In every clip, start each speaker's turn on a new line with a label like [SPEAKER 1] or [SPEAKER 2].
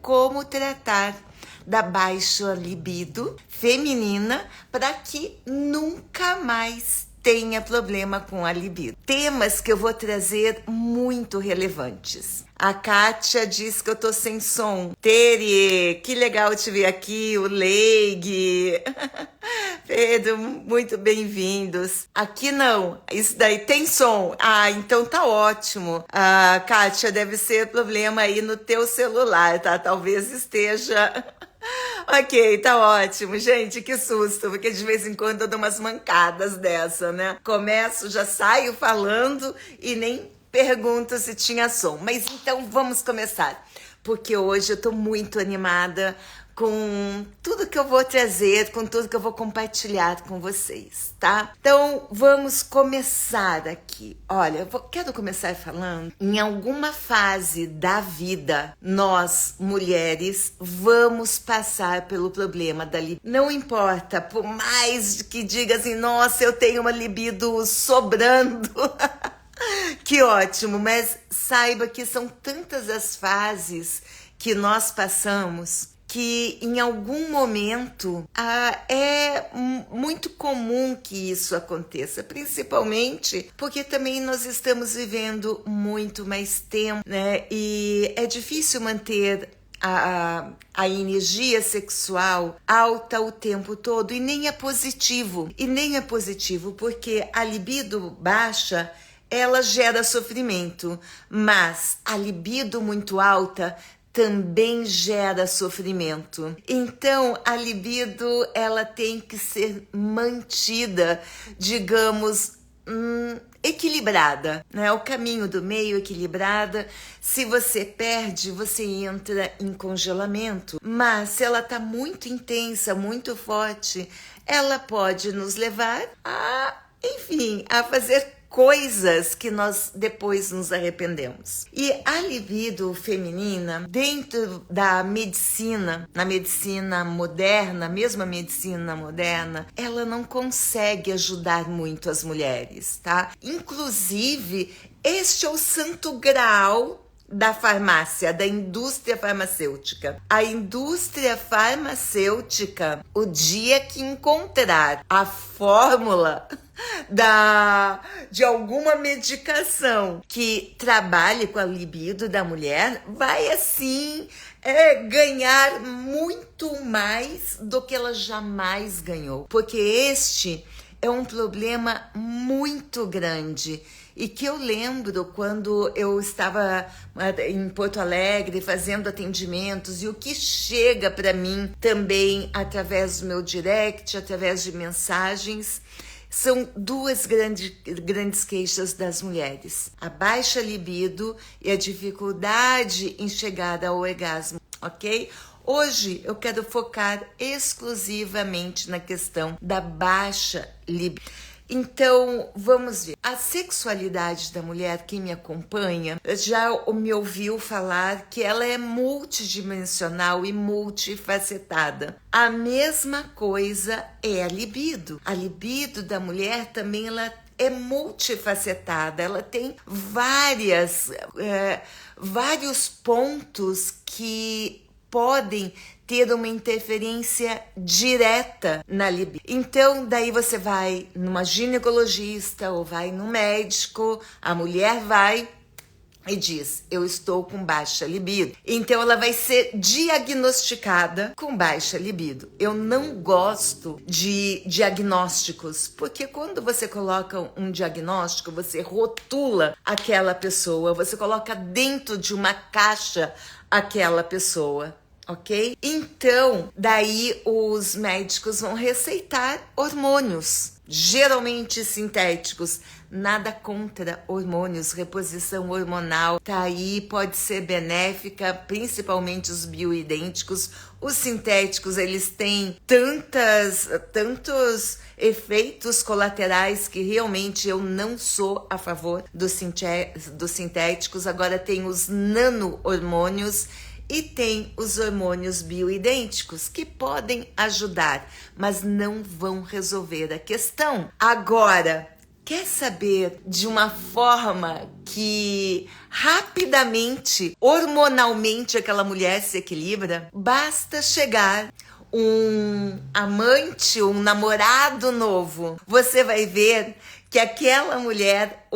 [SPEAKER 1] como tratar da baixa libido feminina para que nunca mais tenha problema com a libido. Temas que eu vou trazer muito relevantes. A Kátia diz que eu tô sem som. Tere, que legal te ver aqui. O Leig. Pedro, muito bem-vindos. Aqui não. Isso daí tem som. Ah, então tá ótimo. Ah, Kátia, deve ser problema aí no teu celular, tá? Talvez esteja... Ok, tá ótimo. Gente, que susto, porque de vez em quando eu dou umas mancadas dessa, né? Começo, já saio falando e nem pergunto se tinha som. Mas então vamos começar, porque hoje eu tô muito animada com tudo que eu vou trazer, com tudo que eu vou compartilhar com vocês, tá? Então, vamos começar aqui. Olha, quero começar falando, em alguma fase da vida, nós, mulheres, vamos passar pelo problema da libido. Não importa, por mais que diga assim, nossa, eu tenho uma libido sobrando... Que ótimo, mas saiba que são tantas as fases que nós passamos que em algum momento é muito comum que isso aconteça, principalmente porque também nós estamos vivendo muito mais tempo, né? E é difícil manter a energia sexual alta o tempo todo, e nem é positivo. E nem é positivo porque a libido baixa, ela gera sofrimento, mas a libido muito alta também gera sofrimento. Então, a libido, ela tem que ser mantida, digamos, equilibrada, né? O caminho do meio equilibrada. Se você perde, você entra em congelamento. Mas se ela tá muito intensa, muito forte, ela pode nos levar a fazer coisas que nós depois nos arrependemos. E a libido feminina, dentro da medicina, na medicina moderna, mesmo a medicina moderna, ela não consegue ajudar muito as mulheres, tá? Inclusive, este é o santo graal da farmácia, da indústria farmacêutica. A indústria farmacêutica, o dia que encontrar a fórmula de alguma medicação que trabalhe com a libido da mulher, vai assim ganhar muito mais do que ela jamais ganhou. Porque este é um problema muito grande. E que eu lembro quando eu estava em Porto Alegre fazendo atendimentos, e o que chega para mim também através do meu direct, através de mensagens, são duas grandes queixas das mulheres: a baixa libido e a dificuldade em chegar ao orgasmo, ok? Hoje eu quero focar exclusivamente na questão da baixa libido. Então, vamos ver. A sexualidade da mulher, quem me acompanha, já me ouviu falar que ela é multidimensional e multifacetada. A mesma coisa é a libido. A libido da mulher também ela é multifacetada. Ela tem vários pontos que podem ter uma interferência direta na libido. Então, daí você vai numa ginecologista ou vai no médico, a mulher vai e diz, eu estou com baixa libido. Então, ela vai ser diagnosticada com baixa libido. Eu não gosto de diagnósticos, porque quando você coloca um diagnóstico, você rotula aquela pessoa, você coloca dentro de uma caixa aquela pessoa. Ok? Então, daí os médicos vão receitar hormônios, geralmente sintéticos. Nada contra hormônios, reposição hormonal, tá aí, pode ser benéfica, principalmente os bioidênticos. Os sintéticos, eles têm tantos efeitos colaterais que realmente eu não sou a favor dos sintéticos. Agora tem os nano-hormônios, e tem os hormônios bioidênticos que podem ajudar, mas não vão resolver a questão. Agora, Quer saber de uma forma que rapidamente, hormonalmente, aquela mulher se equilibra? Basta chegar um amante, um namorado novo. Você vai ver que aquela mulher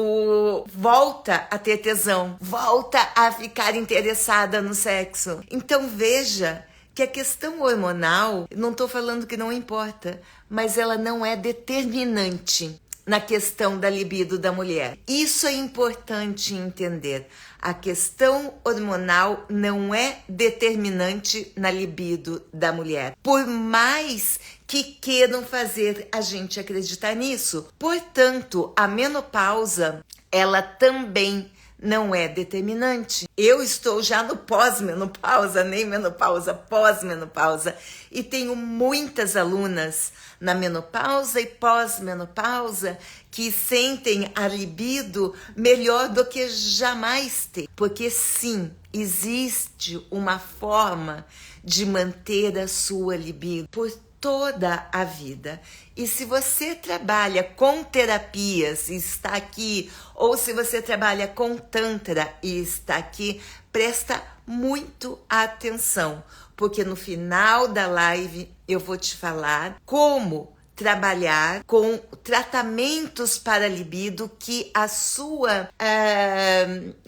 [SPEAKER 1] volta a ter tesão, volta a ficar interessada no sexo. Então veja que a questão hormonal, não estou falando que não importa, mas ela não é determinante na questão da libido da mulher. Isso é importante entender. A questão hormonal não é determinante na libido da mulher. Por mais que queiram fazer a gente acreditar nisso. Portanto, a menopausa, ela também não é determinante. Eu estou já no pós-menopausa, nem menopausa, pós-menopausa, e tenho muitas alunas na menopausa e pós-menopausa que sentem a libido melhor do que jamais teve. Porque sim, existe uma forma de manter a sua libido por toda a vida. E se você trabalha com terapias e está aqui, ou se você trabalha com Tantra e está aqui, presta muito atenção, porque no final da live eu vou te falar como trabalhar com tratamentos para libido que a sua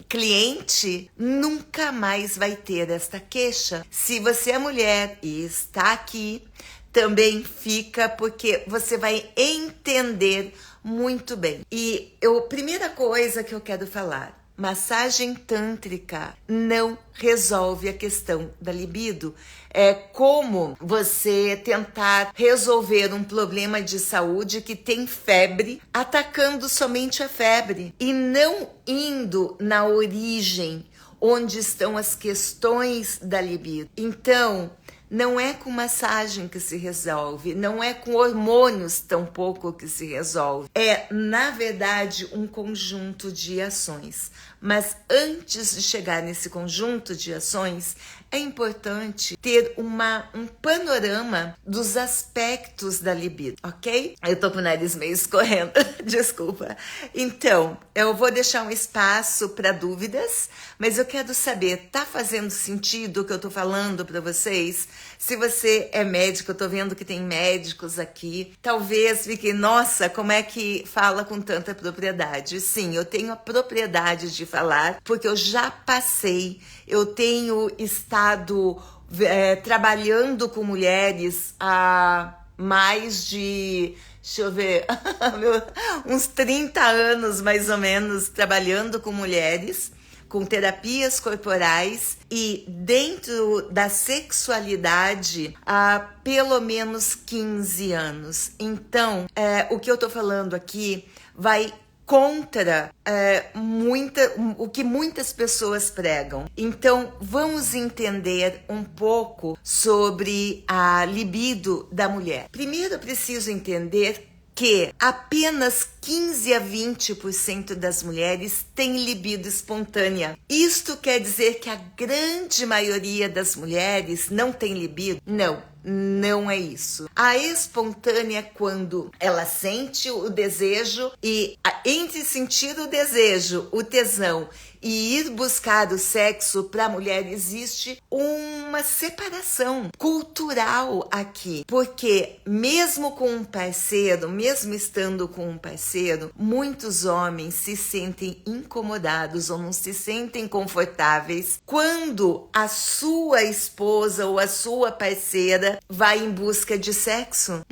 [SPEAKER 1] cliente nunca mais vai ter esta queixa. Se você é mulher e está aqui, também fica, porque você vai entender muito bem. E primeira coisa que eu quero falar, massagem tântrica não resolve a questão da libido. É como você tentar resolver um problema de saúde que tem febre, atacando somente a febre e não indo na origem, onde estão as questões da libido. Então, não é com massagem que se resolve, não é com hormônios tampouco que se resolve. É, na verdade, um conjunto de ações. Mas antes de chegar nesse conjunto de ações, é importante ter um panorama dos aspectos da libido, ok? Eu tô com o nariz meio escorrendo, desculpa. Então, eu vou deixar um espaço para dúvidas, mas eu quero saber, tá fazendo sentido o que eu tô falando para vocês? Se você é médico, eu tô vendo que tem médicos aqui, talvez fique, nossa, como é que fala com tanta propriedade? Sim, eu tenho a propriedade de falar, porque eu já passei, eu tenho estado trabalhando com mulheres há mais de, deixa eu ver, uns 30 anos mais ou menos, trabalhando com mulheres, com terapias corporais e dentro da sexualidade há pelo menos 15 anos. Então, o que eu tô falando aqui vai contra o que muitas pessoas pregam. Então, vamos entender um pouco sobre a libido da mulher. Primeiro, eu preciso entender que apenas 15 a 20% das mulheres têm libido espontânea. Isto quer dizer que a grande maioria das mulheres não tem libido? Não é isso. A espontânea é quando ela sente o desejo e entre sentir o desejo, o tesão e ir buscar o sexo, para a mulher existe uma separação cultural aqui, porque mesmo com um parceiro, mesmo estando com um parceiro, muitos homens se sentem incomodados ou não se sentem confortáveis quando a sua esposa ou a sua parceira vai em busca de sexo.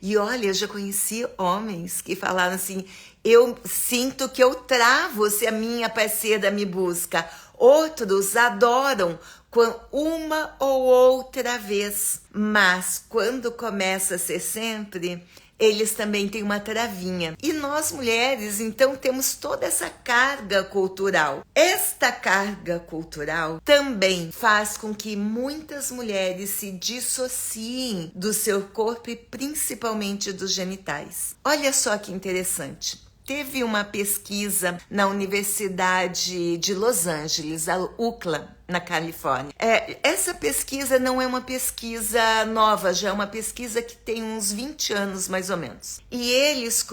[SPEAKER 1] E olha, eu já conheci homens que falaram assim: eu sinto que eu travo se a minha parceira me busca. Outros adoram uma ou outra vez, mas quando começa a ser sempre, eles também têm uma travinha. E nós mulheres, então, temos toda essa carga cultural. Esta carga cultural também faz com que muitas mulheres se dissociem do seu corpo e principalmente dos genitais. Olha só que interessante. Teve uma pesquisa na Universidade de Los Angeles, a UCLA, na Califórnia. Essa pesquisa não é uma pesquisa nova, já é uma pesquisa que tem uns 20 anos, mais ou menos. E eles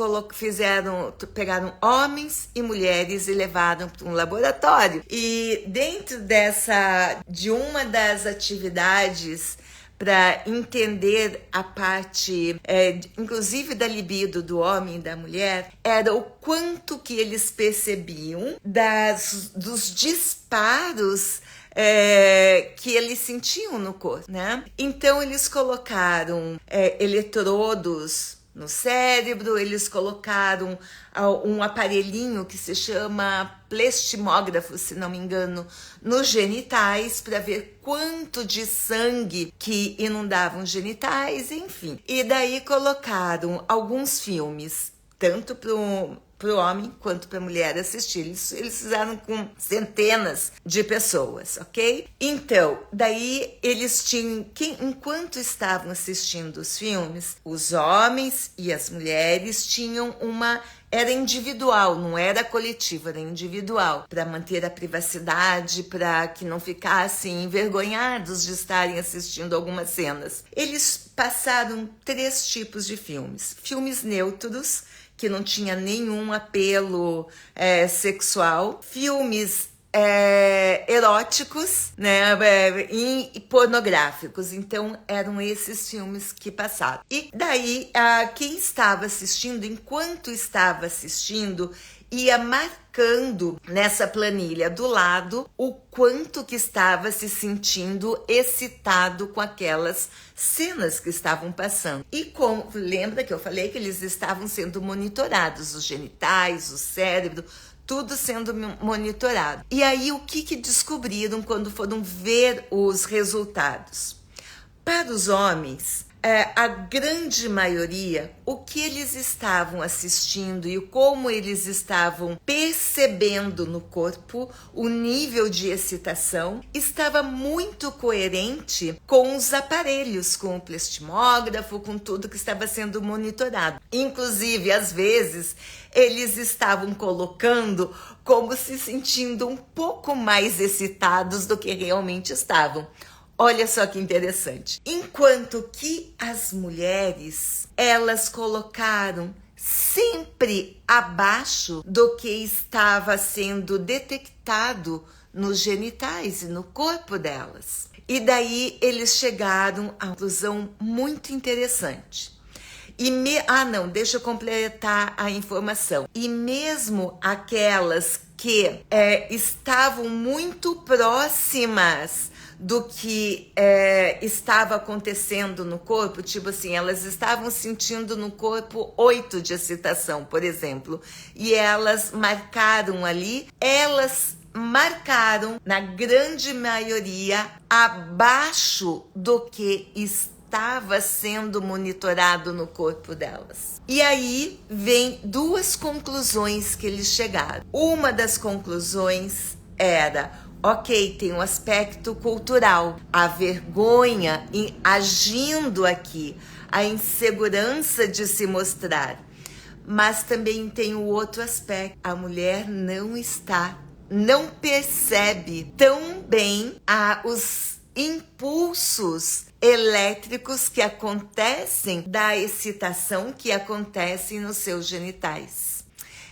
[SPEAKER 1] pegaram homens e mulheres e levaram para um laboratório. E dentro de uma das atividades, para entender a parte, inclusive da libido do homem e da mulher, era o quanto que eles percebiam dos disparos que eles sentiam no corpo, né? Então eles colocaram eletrodos no cérebro, eles colocaram um aparelhinho que se chama plastimógrafo, se não me engano, nos genitais para ver quanto de sangue que inundavam os genitais, enfim. E daí colocaram alguns filmes, tanto pro homem quanto para a mulher assistir. Eles fizeram com centenas de pessoas, ok? Então, daí eles tinham, enquanto estavam assistindo os filmes, os homens e as mulheres tinham era individual, não era coletivo, era individual, para manter a privacidade, para que não ficassem envergonhados de estarem assistindo algumas cenas. Eles passaram 3 tipos de filmes. Filmes neutros, que não tinha nenhum apelo sexual, filmes eróticos, né, e pornográficos. Então eram esses filmes que passaram. E daí quem estava assistindo, enquanto estava assistindo, ia marcando nessa planilha do lado o quanto que estava se sentindo excitado com aquelas cenas que estavam passando. E lembra que eu falei que eles estavam sendo monitorados, os genitais, o cérebro, tudo sendo monitorado. E aí o que descobriram quando foram ver os resultados? Para os homens, a grande maioria, o que eles estavam assistindo e como eles estavam percebendo no corpo, o nível de excitação, estava muito coerente com os aparelhos, com o plastimógrafo, com tudo que estava sendo monitorado. Inclusive, às vezes, eles estavam colocando como se sentindo um pouco mais excitados do que realmente estavam. Olha só que interessante. Enquanto que as mulheres, elas colocaram sempre abaixo do que estava sendo detectado nos genitais e no corpo delas. E daí eles chegaram a uma conclusão muito interessante. Deixa eu completar a informação. E mesmo aquelas que estavam muito próximas do que estava acontecendo no corpo, tipo assim, elas estavam sentindo no corpo 8 de excitação, por exemplo, e elas marcaram ali, na grande maioria, abaixo do que estava sendo monitorado no corpo delas. E aí vem 2 conclusões que eles chegaram. Uma das conclusões era: ok, tem um aspecto cultural, a vergonha agindo aqui, a insegurança de se mostrar. Mas também tem o outro aspecto, a mulher não percebe tão bem os impulsos elétricos que acontecem da excitação que acontecem nos seus genitais.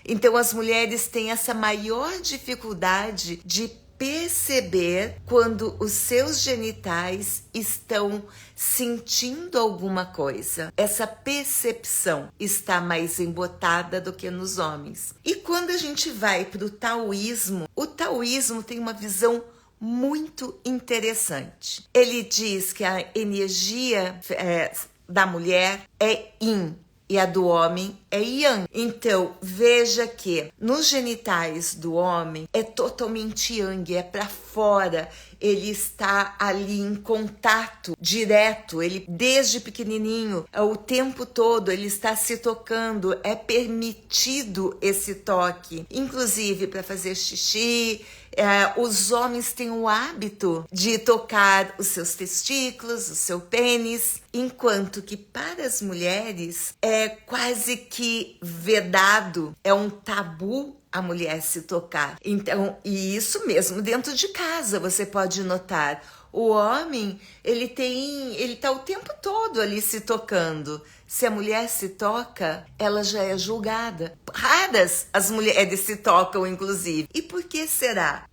[SPEAKER 1] Então as mulheres têm essa maior dificuldade de perceber quando os seus genitais estão sentindo alguma coisa. Essa percepção está mais embotada do que nos homens. E quando a gente vai para o taoísmo tem uma visão muito interessante. Ele diz que a energia da mulher é yin e a do homem é yang. Então, veja que nos genitais do homem é totalmente yang, é para fora. Ele está ali em contato direto, ele desde pequenininho, o tempo todo ele está se tocando, é permitido esse toque, inclusive para fazer xixi, Os homens têm o hábito de tocar os seus testículos, o seu pênis, enquanto que para as mulheres é quase que vedado, é um tabu a mulher se tocar. Então, e isso mesmo dentro de casa, você pode notar. O homem, ele tá o tempo todo ali se tocando. Se a mulher se toca, ela já é julgada. Raras as mulheres se tocam, inclusive. E por que será?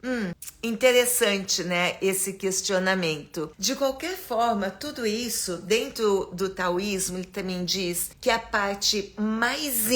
[SPEAKER 1] Interessante, né, esse questionamento. De qualquer forma, tudo isso, dentro do taoísmo, ele também diz que a parte mais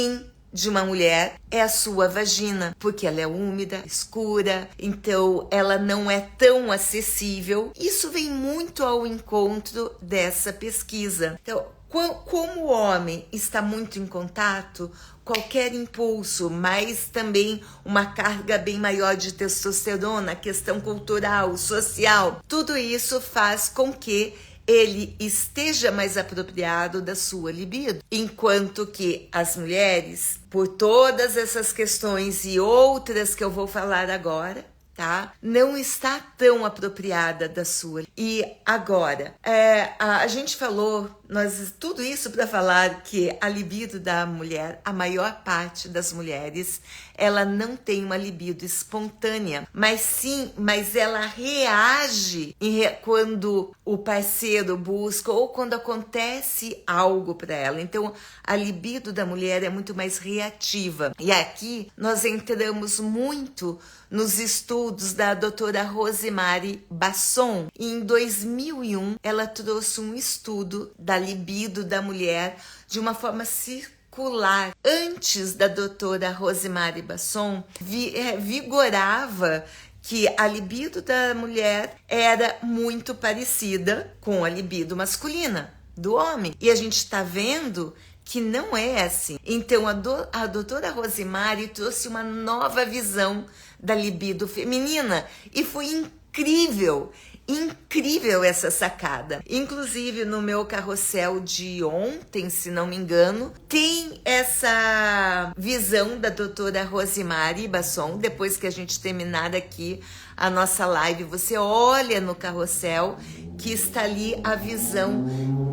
[SPEAKER 1] de uma mulher é a sua vagina, porque ela é úmida, escura, então ela não é tão acessível. Isso vem muito ao encontro dessa pesquisa. Então, como o homem está muito em contato, qualquer impulso, mas também uma carga bem maior de testosterona, questão cultural, social, tudo isso faz com que ele esteja mais apropriado da sua libido, enquanto que as mulheres, por todas essas questões e outras que eu vou falar agora, tá? Não está tão apropriada da sua. E agora, a gente falou, tudo isso para falar que a libido da mulher, a maior parte das mulheres, ela não tem uma libido espontânea, mas ela reage quando o parceiro busca ou quando acontece algo para ela. Então, a libido da mulher é muito mais reativa. E aqui nós entramos muito nos estudos da doutora Rosemary Basson. Em 2001, ela trouxe um estudo da libido da mulher de uma forma circular. Antes da doutora Rosemary Basson, vigorava que a libido da mulher era muito parecida com a libido masculina do homem. E a gente está vendo que não é assim. Então, a doutora Rosemary trouxe uma nova visão da libido feminina e foi incrível essa sacada. Inclusive, no meu carrossel de ontem, se não me engano, tem essa visão da doutora Rosemary Basson. Depois que a gente terminar aqui a nossa live, você olha no carrossel que está ali a visão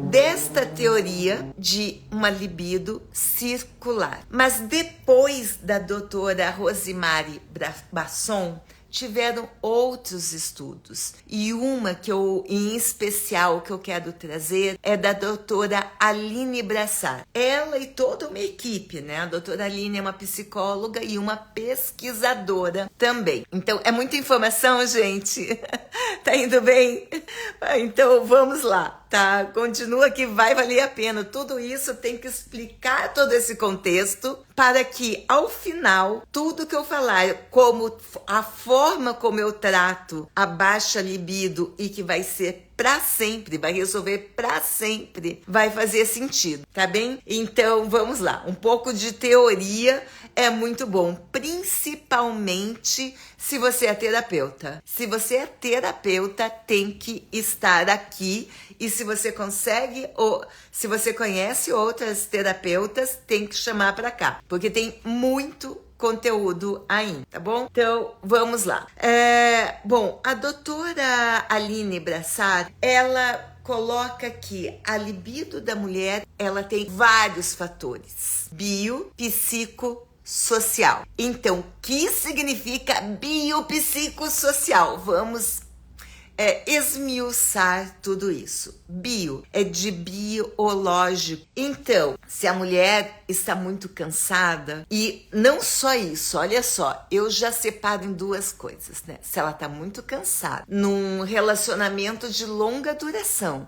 [SPEAKER 1] desta teoria de uma libido circular. Mas depois da doutora Rosemary Basson, tiveram outros estudos. E uma em especial que eu quero trazer é da doutora Aline Brassard. Ela e toda uma equipe, né? A doutora Aline é uma psicóloga e uma pesquisadora também. Então, é muita informação, gente. Tá indo bem? Então, vamos lá, tá? Continua que vai valer a pena. Tudo isso tem que explicar todo esse contexto para que, ao final, tudo que eu falar, como a forma como eu trato a baixa libido e que vai ser para sempre, vai resolver para sempre, vai fazer sentido, tá bem? Então, vamos lá. Um pouco de teoria é muito bom, principalmente se você é terapeuta. Se você é terapeuta, tem que estar aqui. E se você consegue, ou se você conhece outras terapeutas, tem que chamar para cá, porque tem muito conteúdo ainda, tá bom? Então, vamos lá. Bom, a doutora Aline Brassard, ela coloca que a libido da mulher, ela tem vários fatores. Bio, psico, social. Então, o que significa biopsicossocial? Vamos esmiuçar tudo isso. Bio é de biológico. Então, se a mulher está muito cansada, e não só isso, olha só, eu já separo em duas coisas, né? Se ela está muito cansada, num relacionamento de longa duração,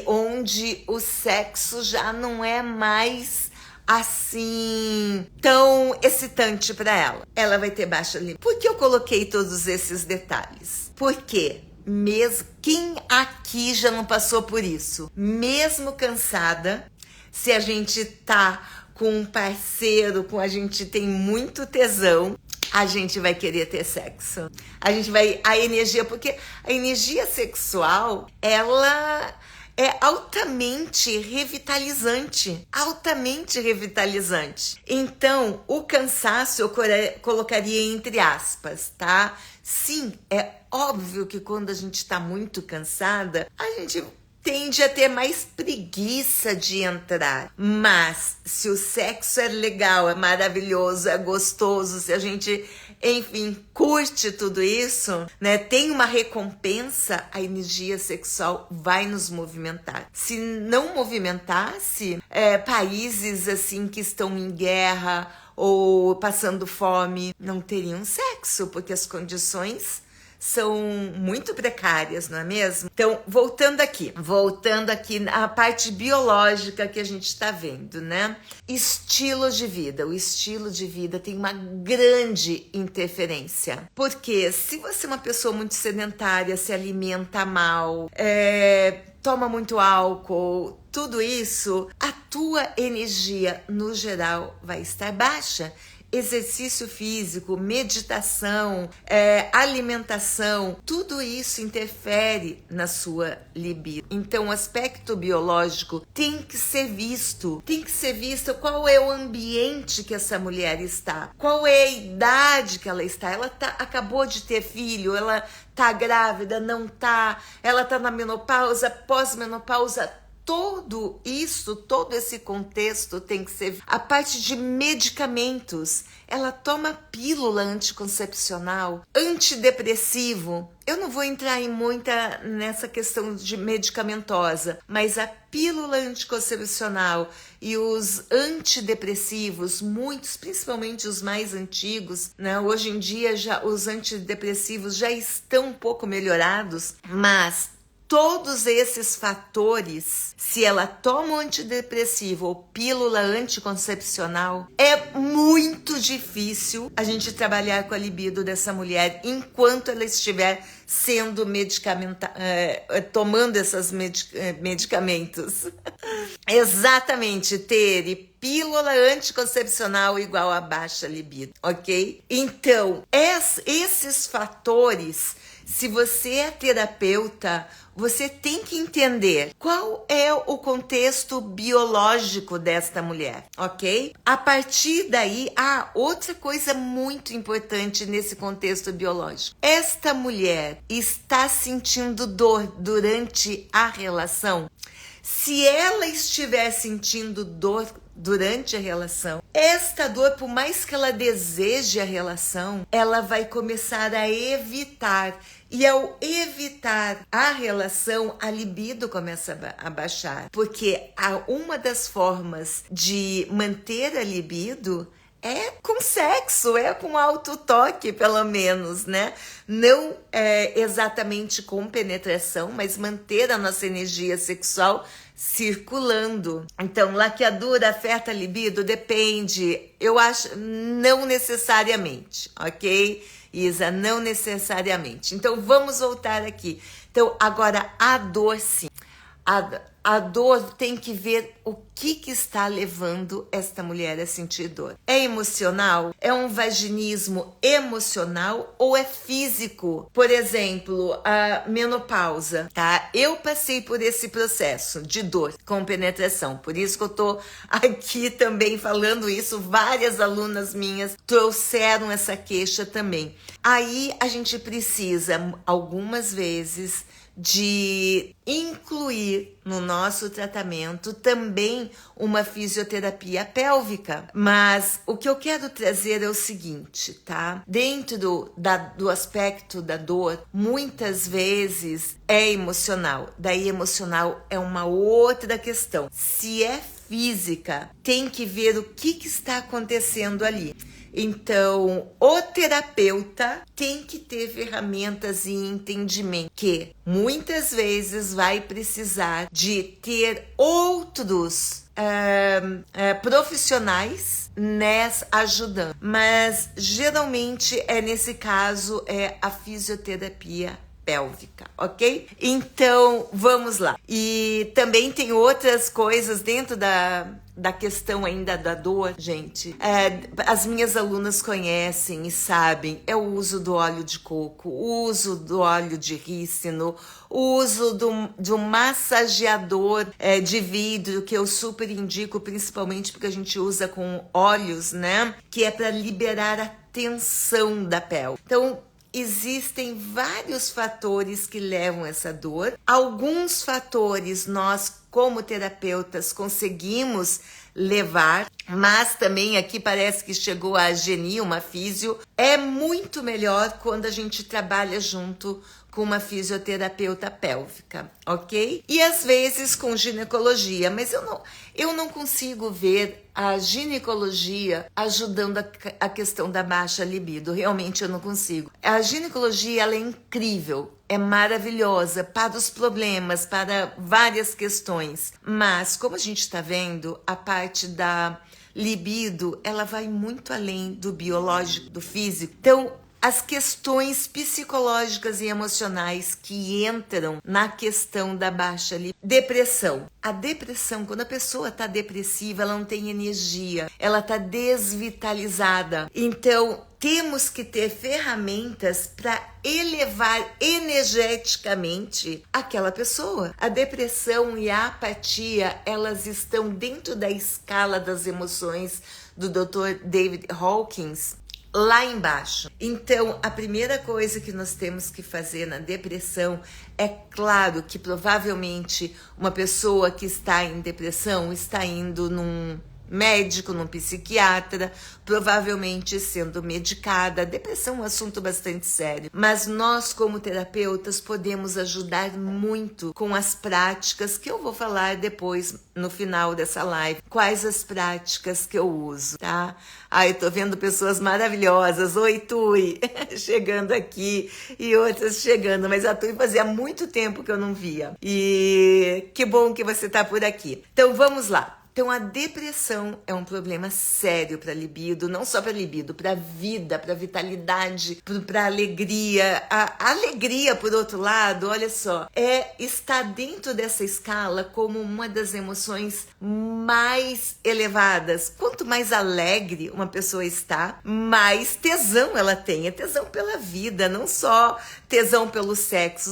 [SPEAKER 1] onde o sexo já não é mais assim tão excitante para ela, ela vai ter baixa libido. Por que eu coloquei todos esses detalhes? Porque mesmo quem aqui já não passou por isso, mesmo cansada, se a gente tá com um parceiro, a gente tem muito tesão, a gente vai querer ter sexo. A energia, porque a energia sexual, ela é altamente revitalizante. Então, o cansaço eu colocaria entre aspas, tá? Sim, é óbvio que quando a gente está muito cansada, a gente tende a ter mais preguiça de entrar. Mas se o sexo é legal, é maravilhoso, é gostoso, se a gente, enfim, curte tudo isso, né, tem uma recompensa, a energia sexual vai nos movimentar. Se não movimentasse, países assim que estão em guerra ou passando fome não teriam sexo, porque as condições são muito precárias, não é mesmo? Então, voltando aqui na parte biológica que a gente está vendo, né? Estilo de vida. O estilo de vida tem uma grande interferência. Porque se você é uma pessoa muito sedentária, se alimenta mal, toma muito álcool, tudo isso, a tua energia, no geral, vai estar baixa. Exercício físico, meditação, alimentação, tudo isso interfere na sua libido. Então, o aspecto biológico tem que ser visto. Tem que ser visto qual é o ambiente que essa mulher está, qual é a idade que ela está. Ela acabou de ter filho, ela tá grávida, não tá, ela tá na menopausa, pós-menopausa. Todo esse contexto tem que ser... A parte de medicamentos, ela toma pílula anticoncepcional, antidepressivo. Eu não vou entrar em muita nessa questão de medicamentosa, mas a pílula anticoncepcional e os antidepressivos, muitos, principalmente os mais antigos, né? Hoje em dia já os antidepressivos já estão um pouco melhorados, mas todos esses fatores, se ela toma um antidepressivo ou pílula anticoncepcional, é muito difícil a gente trabalhar com a libido dessa mulher enquanto ela estiver sendo tomando esses medicamentos. Exatamente, ter pílula anticoncepcional igual a baixa libido, ok? Então, esses fatores, se você é terapeuta, você tem que entender qual é o contexto biológico desta mulher, ok? A partir daí, outra coisa muito importante nesse contexto biológico. Esta mulher está sentindo dor durante a relação? Se ela estiver sentindo dor durante a relação, esta dor, por mais que ela deseje a relação, ela vai começar a evitar. E ao evitar a relação, a libido começa a baixar. Porque uma das formas de manter a libido é com sexo, é com autotoque, pelo menos, né? Não exatamente com penetração, mas manter a nossa energia sexual circulando. Então, laqueadura afeta a libido? Depende. Eu acho, não necessariamente, ok? Isa, não necessariamente. Então, vamos voltar aqui. Então, agora, a dor, sim. A dor tem que ver o que está levando esta mulher a sentir dor. É emocional? É um vaginismo emocional ou é físico? Por exemplo, a menopausa, tá? Eu passei por esse processo de dor com penetração, por isso que eu tô aqui também falando isso. Várias alunas minhas trouxeram essa queixa também. Aí a gente precisa, algumas vezes, de incluir no nosso tratamento também uma fisioterapia pélvica. Mas o que eu quero trazer é o seguinte, tá? Dentro do aspecto da dor, muitas vezes é emocional. Daí emocional é uma outra questão. Se é física, tem que ver o que está acontecendo ali. Então, o terapeuta tem que ter ferramentas e entendimento que muitas vezes vai precisar de ter outros profissionais ajudando. Mas geralmente nesse caso a fisioterapia pélvica, ok? Então, vamos lá. E também tem outras coisas dentro da questão ainda da dor, gente. As minhas alunas conhecem e sabem, é o uso do óleo de coco, o uso do óleo de rícino, o uso de um massageador de vidro, que eu super indico, principalmente porque a gente usa com óleos, né? Que é para liberar a tensão da pele. Então, existem vários fatores que levam essa dor. Alguns fatores nós, como terapeutas, conseguimos levar, mas também aqui parece que chegou a Geni, uma físio. É muito melhor quando a gente trabalha junto com uma fisioterapeuta pélvica, ok? E às vezes com ginecologia, mas eu não consigo ver a ginecologia ajudando a questão da baixa libido, realmente eu não consigo. A ginecologia, ela é incrível, é maravilhosa para os problemas, para várias questões, mas como a gente está vendo, a parte da libido, ela vai muito além do biológico, do físico. Então, as questões psicológicas e emocionais que entram na questão da baixa libido. Depressão. A depressão, quando a pessoa está depressiva, ela não tem energia, ela está desvitalizada. Então, temos que ter ferramentas para elevar energeticamente aquela pessoa. A depressão e a apatia, elas estão dentro da escala das emoções do Dr. David Hawkins, lá embaixo. Então, a primeira coisa que nós temos que fazer na depressão, é claro que provavelmente uma pessoa que está em depressão está indo num médico, num psiquiatra, provavelmente sendo medicada. A depressão é um assunto bastante sério, mas nós como terapeutas podemos ajudar muito com as práticas que eu vou falar depois no final dessa live. Quais as práticas que eu uso, tá? Eu tô vendo pessoas maravilhosas. Oi, Tui, chegando aqui e outras chegando, mas a Tui fazia muito tempo que eu não via. E que bom que você tá por aqui. Então vamos lá. Então, a depressão é um problema sério para a libido, não só para a libido, para a vida, para a vitalidade, para a alegria. A alegria, por outro lado, olha só, está dentro dessa escala como uma das emoções mais elevadas. Quanto mais alegre uma pessoa está, mais tesão ela tem. É tesão pela vida, não só tesão pelo sexo,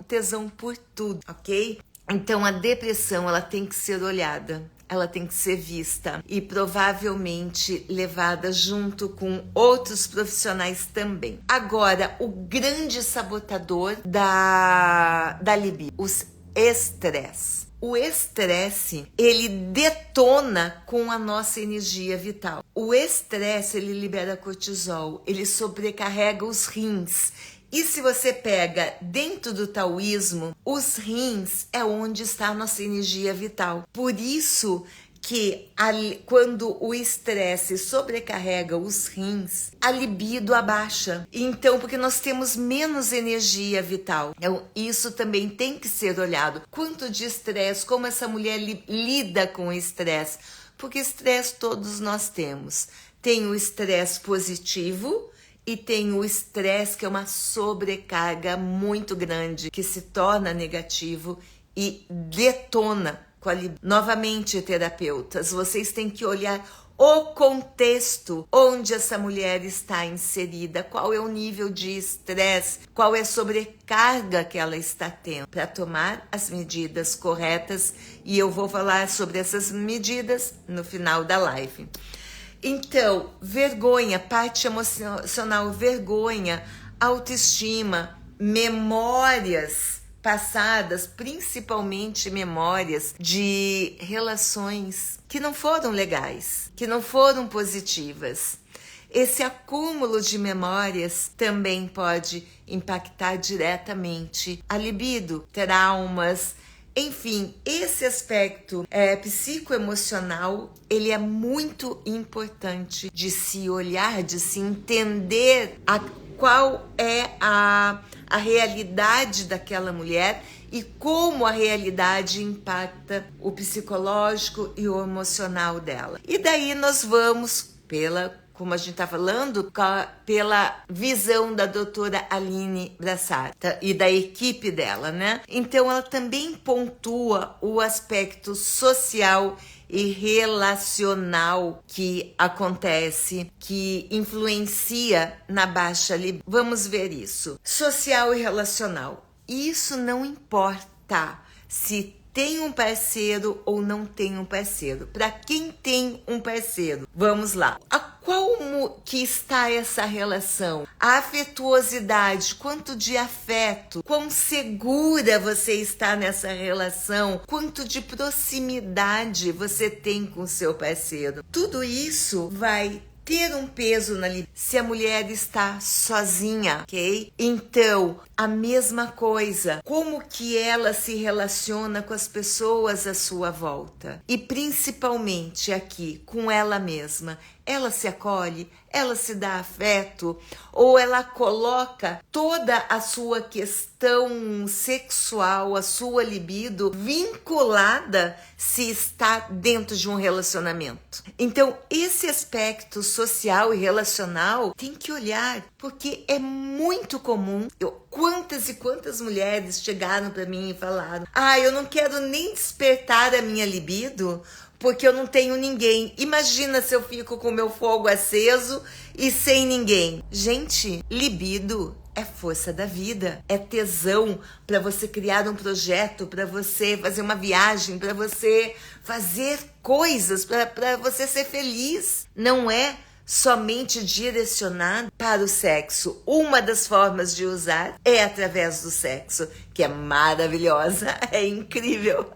[SPEAKER 1] tesão por tudo, ok? Então, a depressão, ela tem que ser olhada. Ela tem que ser vista e provavelmente levada junto com outros profissionais também. Agora, o grande sabotador da libido, o estresse. O estresse, ele detona com a nossa energia vital. O estresse, ele libera cortisol, ele sobrecarrega os rins. E se você pega dentro do taoísmo, os rins é onde está a nossa energia vital. Por isso que quando o estresse sobrecarrega os rins, a libido abaixa. Então, porque nós temos menos energia vital. Então, isso também tem que ser olhado. Quanto de estresse, como essa mulher lida com o estresse? Porque estresse todos nós temos. Tem o estresse positivo, e tem o estresse, que é uma sobrecarga muito grande, que se torna negativo e detona com a libido. Novamente, terapeutas, vocês têm que olhar o contexto onde essa mulher está inserida, qual é o nível de estresse, qual é a sobrecarga que ela está tendo, para tomar as medidas corretas. E eu vou falar sobre essas medidas no final da live. Então, vergonha, parte emocional, vergonha, autoestima, memórias passadas, principalmente memórias de relações que não foram legais, que não foram positivas. Esse acúmulo de memórias também pode impactar diretamente a libido, traumas. Enfim, esse aspecto psicoemocional, ele é muito importante de se olhar, de se entender qual é a realidade daquela mulher e como a realidade impacta o psicológico e o emocional dela. E daí nós vamos como a gente está falando, pela visão da doutora Aline Brassata e da equipe dela, né? Então, ela também pontua o aspecto social e relacional que acontece, que influencia na baixa libido. Vamos ver isso. Social e relacional. Isso não importa se tem um parceiro ou não tem um parceiro. Para quem tem um parceiro, vamos lá. A qual Como que está essa relação? A afetuosidade, quanto de afeto, quão segura você está nessa relação, quanto de proximidade você tem com o seu parceiro. Tudo isso vai ter um peso na libido se a mulher está sozinha, ok? Então, a mesma coisa, como que ela se relaciona com as pessoas à sua volta e principalmente aqui com ela mesma. Ela se acolhe, ela se dá afeto ou ela coloca toda a sua questão sexual, a sua libido vinculada se está dentro de um relacionamento. Então, esse aspecto social e relacional tem que olhar, porque é muito comum. Quantas e quantas mulheres chegaram para mim e falaram: eu não quero nem despertar a minha libido porque eu não tenho ninguém. Imagina se eu fico com meu fogo aceso e sem ninguém. Gente, libido é força da vida, é tesão para você criar um projeto, para você fazer uma viagem, para você fazer coisas, para você ser feliz. Não é somente direcionado para o sexo. Uma das formas de usar é através do sexo, que é maravilhosa, é incrível.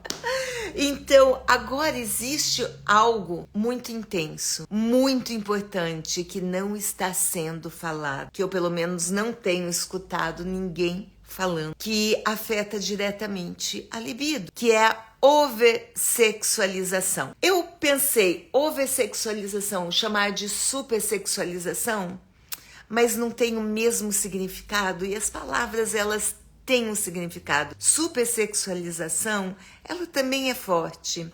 [SPEAKER 1] Então, agora existe algo muito intenso, muito importante, que não está sendo falado, que eu pelo menos não tenho escutado ninguém falando, que afeta diretamente a libido, que é a oversexualização. Eu pensei, oversexualização, chamar de supersexualização, mas não tem o mesmo significado e as palavras elas têm um significado. Supersexualização, ela também é forte,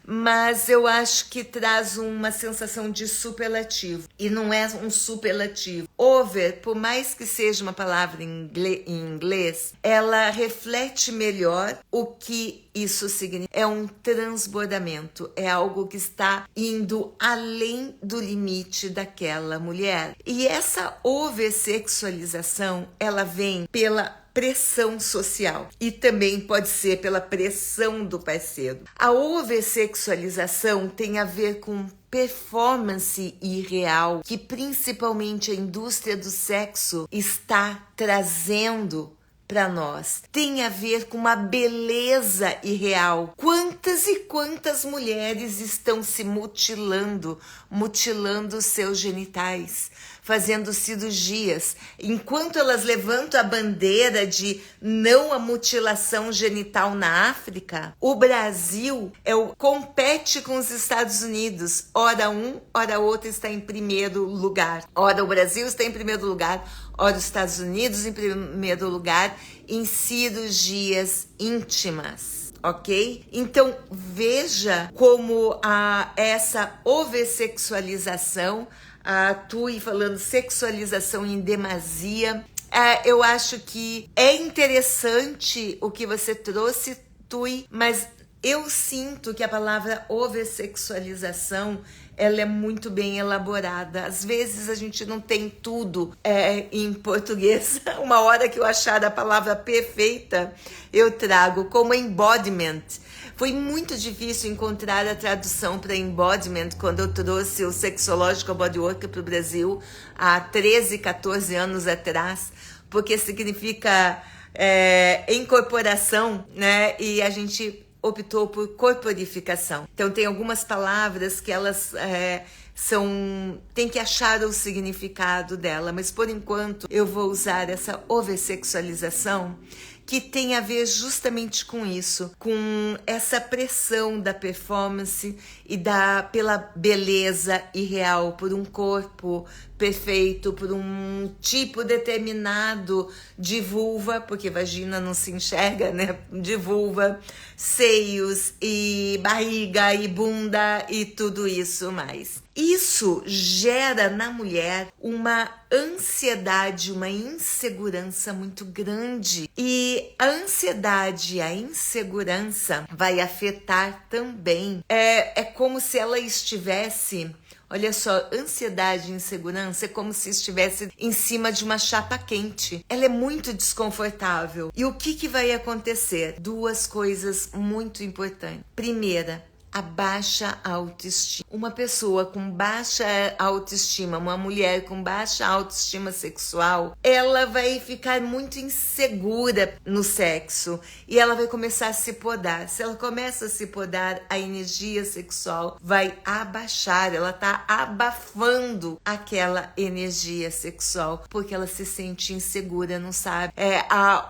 [SPEAKER 1] mas eu acho que traz uma sensação de superlativo e não é um superlativo. Over, por mais que seja uma palavra em inglês, ela reflete melhor o que isso significa. É um transbordamento, é algo que está indo além do limite daquela mulher. E essa oversexualização, ela vem pela pressão social e também pode ser pela pressão do parceiro. A oversexualização tem a ver com performance irreal que principalmente a indústria do sexo está trazendo para nós. Tem a ver com uma beleza irreal. Quantas e quantas mulheres estão se mutilando seus genitais, fazendo cirurgias, enquanto elas levantam a bandeira de não à mutilação genital na África, o Brasil compete com os Estados Unidos. Ora um, ora outro está em primeiro lugar. Ora o Brasil está em primeiro lugar, ora os Estados Unidos em primeiro lugar em cirurgias íntimas. Ok? Então veja como essa oversexualização, Tui falando sexualização em demasia. Eu acho que é interessante o que você trouxe, Tui, mas eu sinto que a palavra oversexualização ela é muito bem elaborada. Às vezes a gente não tem tudo em português. Uma hora que eu achar a palavra perfeita, eu trago como embodiment. Foi muito difícil encontrar a tradução para embodiment quando eu trouxe o Sexological Bodywork para o Brasil há 13, 14 anos atrás, porque significa incorporação, né? E a gente optou por corporificação. Então tem algumas palavras que elas tem que achar o significado dela, mas por enquanto eu vou usar essa oversexualização, que tem a ver justamente com isso, com essa pressão da performance e pela beleza irreal, por um corpo perfeito, por um tipo determinado de vulva, porque vagina não se enxerga, né? De vulva, seios e barriga e bunda e tudo isso mais. Isso gera na mulher uma ansiedade, uma insegurança muito grande. E a ansiedade e a insegurança vai afetar também. É como se ela estivesse... Olha só, ansiedade e insegurança é como se estivesse em cima de uma chapa quente. Ela é muito desconfortável. E o que vai acontecer? Duas coisas muito importantes. Primeira, a baixa autoestima. Uma pessoa com baixa autoestima, uma mulher com baixa autoestima sexual, ela vai ficar muito insegura no sexo e ela vai começar a se podar. Se ela começa a se podar, a energia sexual vai abaixar, ela tá abafando aquela energia sexual porque ela se sente insegura, não sabe.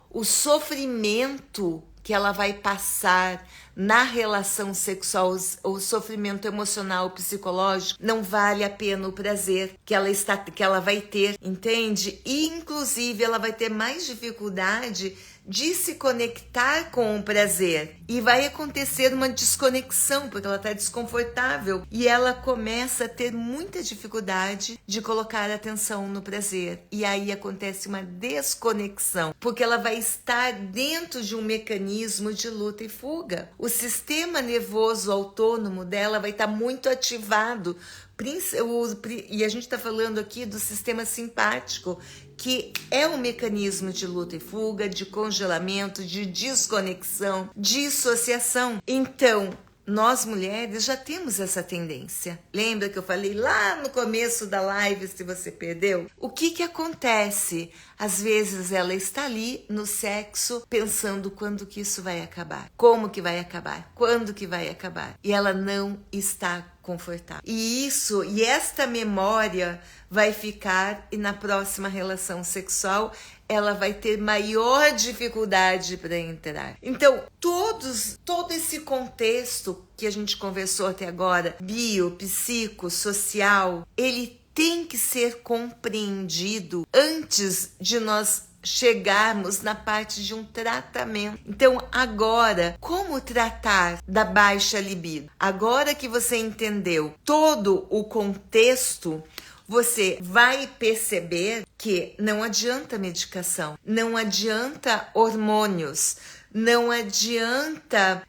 [SPEAKER 1] O sofrimento que ela vai passar na relação sexual, o sofrimento emocional, psicológico, não vale a pena o prazer que ela vai ter, entende? E inclusive ela vai ter mais dificuldade de se conectar com o prazer e vai acontecer uma desconexão porque ela está desconfortável e ela começa a ter muita dificuldade de colocar atenção no prazer e aí acontece uma desconexão porque ela vai estar dentro de um mecanismo de luta e fuga. O sistema nervoso autônomo dela vai estar muito ativado. E a gente está falando aqui do sistema simpático, que é um mecanismo de luta e fuga, de congelamento, de desconexão, dissociação. Então, nós mulheres já temos essa tendência. Lembra que eu falei lá no começo da live, se você perdeu? O que acontece? Às vezes ela está ali no sexo pensando quando que isso vai acabar, como que vai acabar, quando que vai acabar. E ela não está confortável. E esta memória vai ficar e na próxima relação sexual ela vai ter maior dificuldade para entrar. Então, todo esse contexto que a gente conversou até agora, bio, psico, social, ele tem que ser compreendido antes de nós chegarmos na parte de um tratamento. Então, agora, como tratar da baixa libido? Agora que você entendeu todo o contexto, você vai perceber que não adianta medicação, não adianta hormônios, não adianta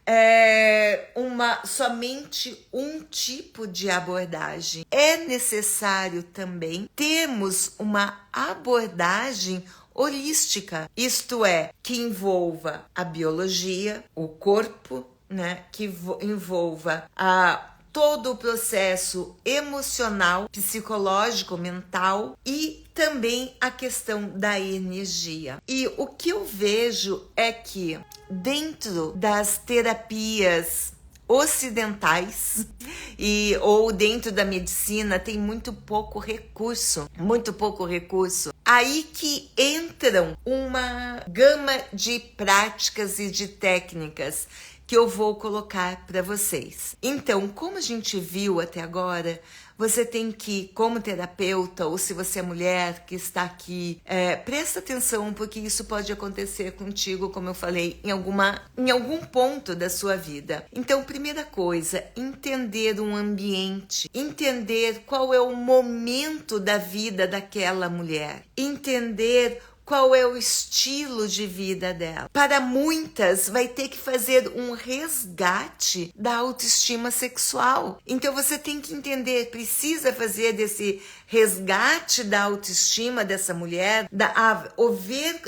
[SPEAKER 1] somente um tipo de abordagem. É necessário também termos uma abordagem holística, isto é, que envolva a biologia, o corpo, né, que envolva todo o processo emocional, psicológico, mental e também a questão da energia. E o que eu vejo é que dentro das terapias ocidentais ou dentro da medicina tem muito pouco recurso. Aí que entram uma gama de práticas e de técnicas que eu vou colocar para vocês. Então, como a gente viu até agora, você tem que, como terapeuta, ou se você é mulher que está aqui, presta atenção, porque isso pode acontecer contigo, como eu falei, em algum ponto da sua vida. Então, primeira coisa, entender um ambiente, entender qual é o momento da vida daquela mulher, entender qual é o estilo de vida dela. Para muitas, vai ter que fazer um resgate da autoestima sexual. Então, você tem que entender, precisa fazer desse resgate da autoestima dessa mulher, ver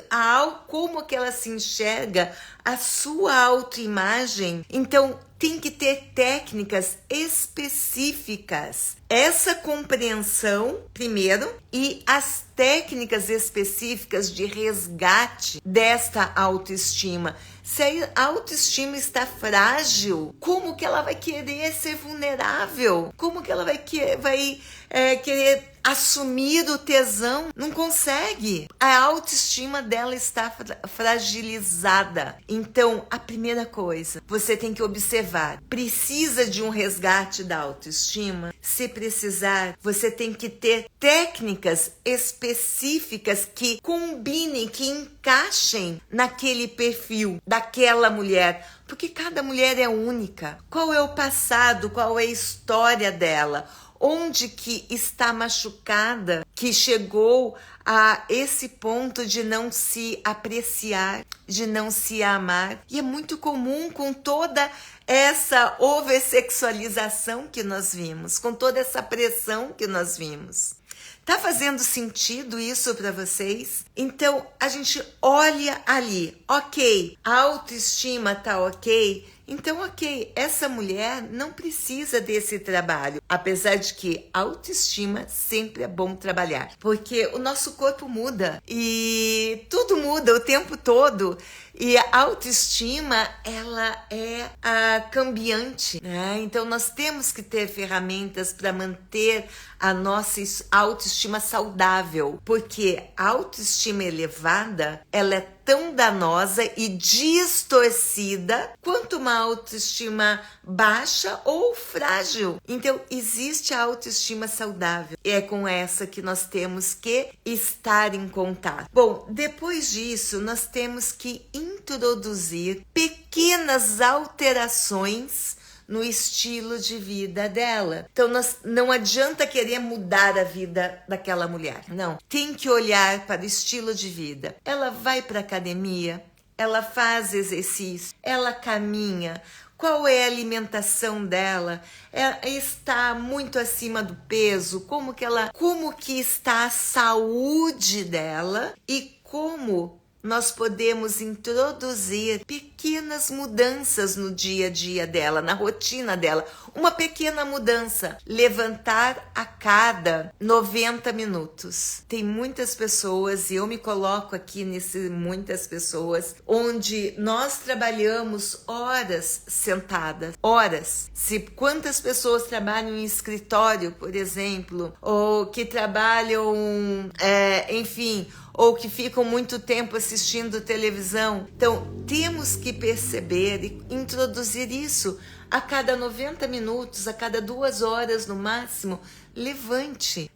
[SPEAKER 1] como que ela se enxerga, a sua autoimagem. Então, tem que ter técnicas específicas. Essa compreensão, primeiro, e as técnicas específicas de resgate desta autoestima. Se a autoestima está frágil, como que ela vai querer ser vulnerável? Como que ela vai querer assumir o tesão? Não consegue. A autoestima dela está fragilizada. Então, a primeira coisa, você tem que observar. Precisa de um resgate da autoestima? Se precisar, você tem que ter técnicas específicas que combinem, que encaixem naquele perfil daquela mulher. Porque cada mulher é única. Qual é o passado? Qual é a história dela? Onde que está machucada, que chegou a esse ponto de não se apreciar, de não se amar. E é muito comum com toda essa oversexualização que nós vimos, com toda essa pressão que nós vimos. Tá fazendo sentido isso para vocês? Então, a gente olha ali, ok, a autoestima tá ok, então ok, essa mulher não precisa desse trabalho, apesar de que autoestima sempre é bom trabalhar, porque o nosso corpo muda e tudo muda o tempo todo. E a autoestima, ela é cambiante, né? Então, nós temos que ter ferramentas para manter a nossa autoestima saudável, porque a autoestima elevada, ela é tão danosa e distorcida quanto uma autoestima baixa ou frágil. Então, existe a autoestima saudável. E é com essa que nós temos que estar em contato. Bom, depois disso, nós temos que introduzir pequenas alterações no estilo de vida dela. Então, não adianta querer mudar a vida daquela mulher. Não. Tem que olhar para o estilo de vida. Ela vai para a academia, ela faz exercício, ela caminha. Qual é a alimentação dela? Ela está muito acima do peso? Como que está a saúde dela e como nós podemos introduzir pequenas mudanças no dia a dia dela, na rotina dela. Uma pequena mudança, levantar a cada 90 minutos. Tem muitas pessoas, e eu me coloco aqui nesse muitas pessoas, onde nós trabalhamos horas sentadas, horas. Quantas pessoas trabalham em escritório, por exemplo, ou que trabalham, enfim, ou que ficam muito tempo assistindo televisão. Então, temos que perceber e introduzir isso a cada 90 minutos, a cada 2 horas no máximo. Levante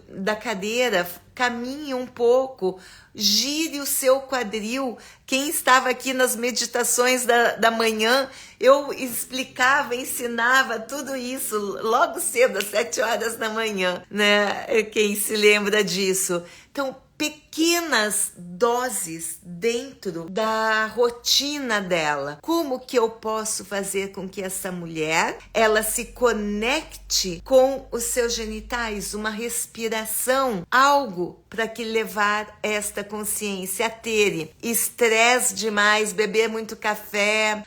[SPEAKER 1] da cadeira, caminhe um pouco, gire o seu quadril. Quem estava aqui nas meditações da manhã, eu explicava, ensinava tudo isso logo cedo, às 7 horas da manhã, né? Quem se lembra disso? Então, pequenas doses dentro da rotina dela. Como que eu posso fazer com que essa mulher, ela se conecte com os seus genitais, uma respiração, algo para que levar esta consciência a ter estresse demais, beber muito café,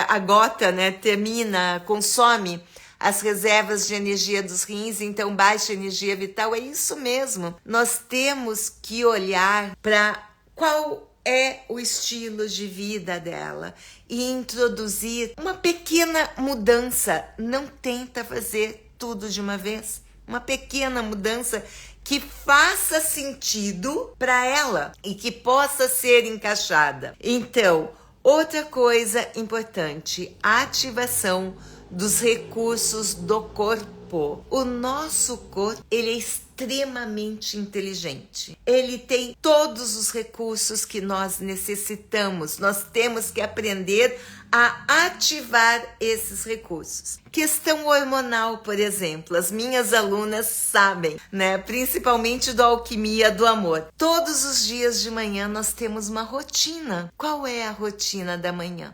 [SPEAKER 1] a gota, né, termina, consome as reservas de energia dos rins, então baixa energia vital. É isso mesmo. Nós temos que olhar para qual é o estilo de vida dela e introduzir uma pequena mudança. Não tenta fazer tudo de uma vez. Uma pequena mudança que faça sentido para ela e que possa ser encaixada. Então, outra coisa importante, a ativação dos recursos do corpo. O nosso corpo, ele é extremamente inteligente. Ele tem todos os recursos que nós necessitamos. Nós temos que aprender a ativar esses recursos. Questão hormonal, por exemplo, as minhas alunas sabem, né? Principalmente do Alquimia do Amor. Todos os dias de manhã nós temos uma rotina. Qual é a rotina da manhã?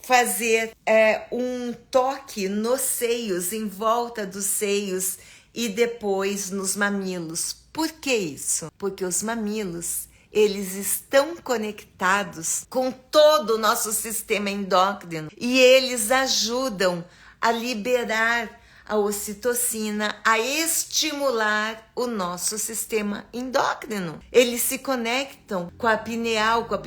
[SPEAKER 1] Fazer um toque nos seios, em volta dos seios e depois nos mamilos. Por que isso? Porque os mamilos, eles estão conectados com todo o nosso sistema endócrino e eles ajudam a liberar a ocitocina, a estimular o nosso sistema endócrino. Eles se conectam com a pineal, com a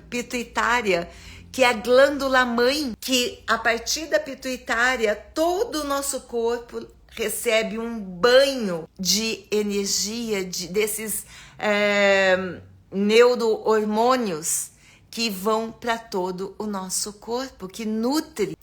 [SPEAKER 1] pituitária, que é a glândula mãe, que a partir da pituitária, todo o nosso corpo recebe um banho de energia, desses neurohormônios que vão para todo o nosso corpo, que nutre.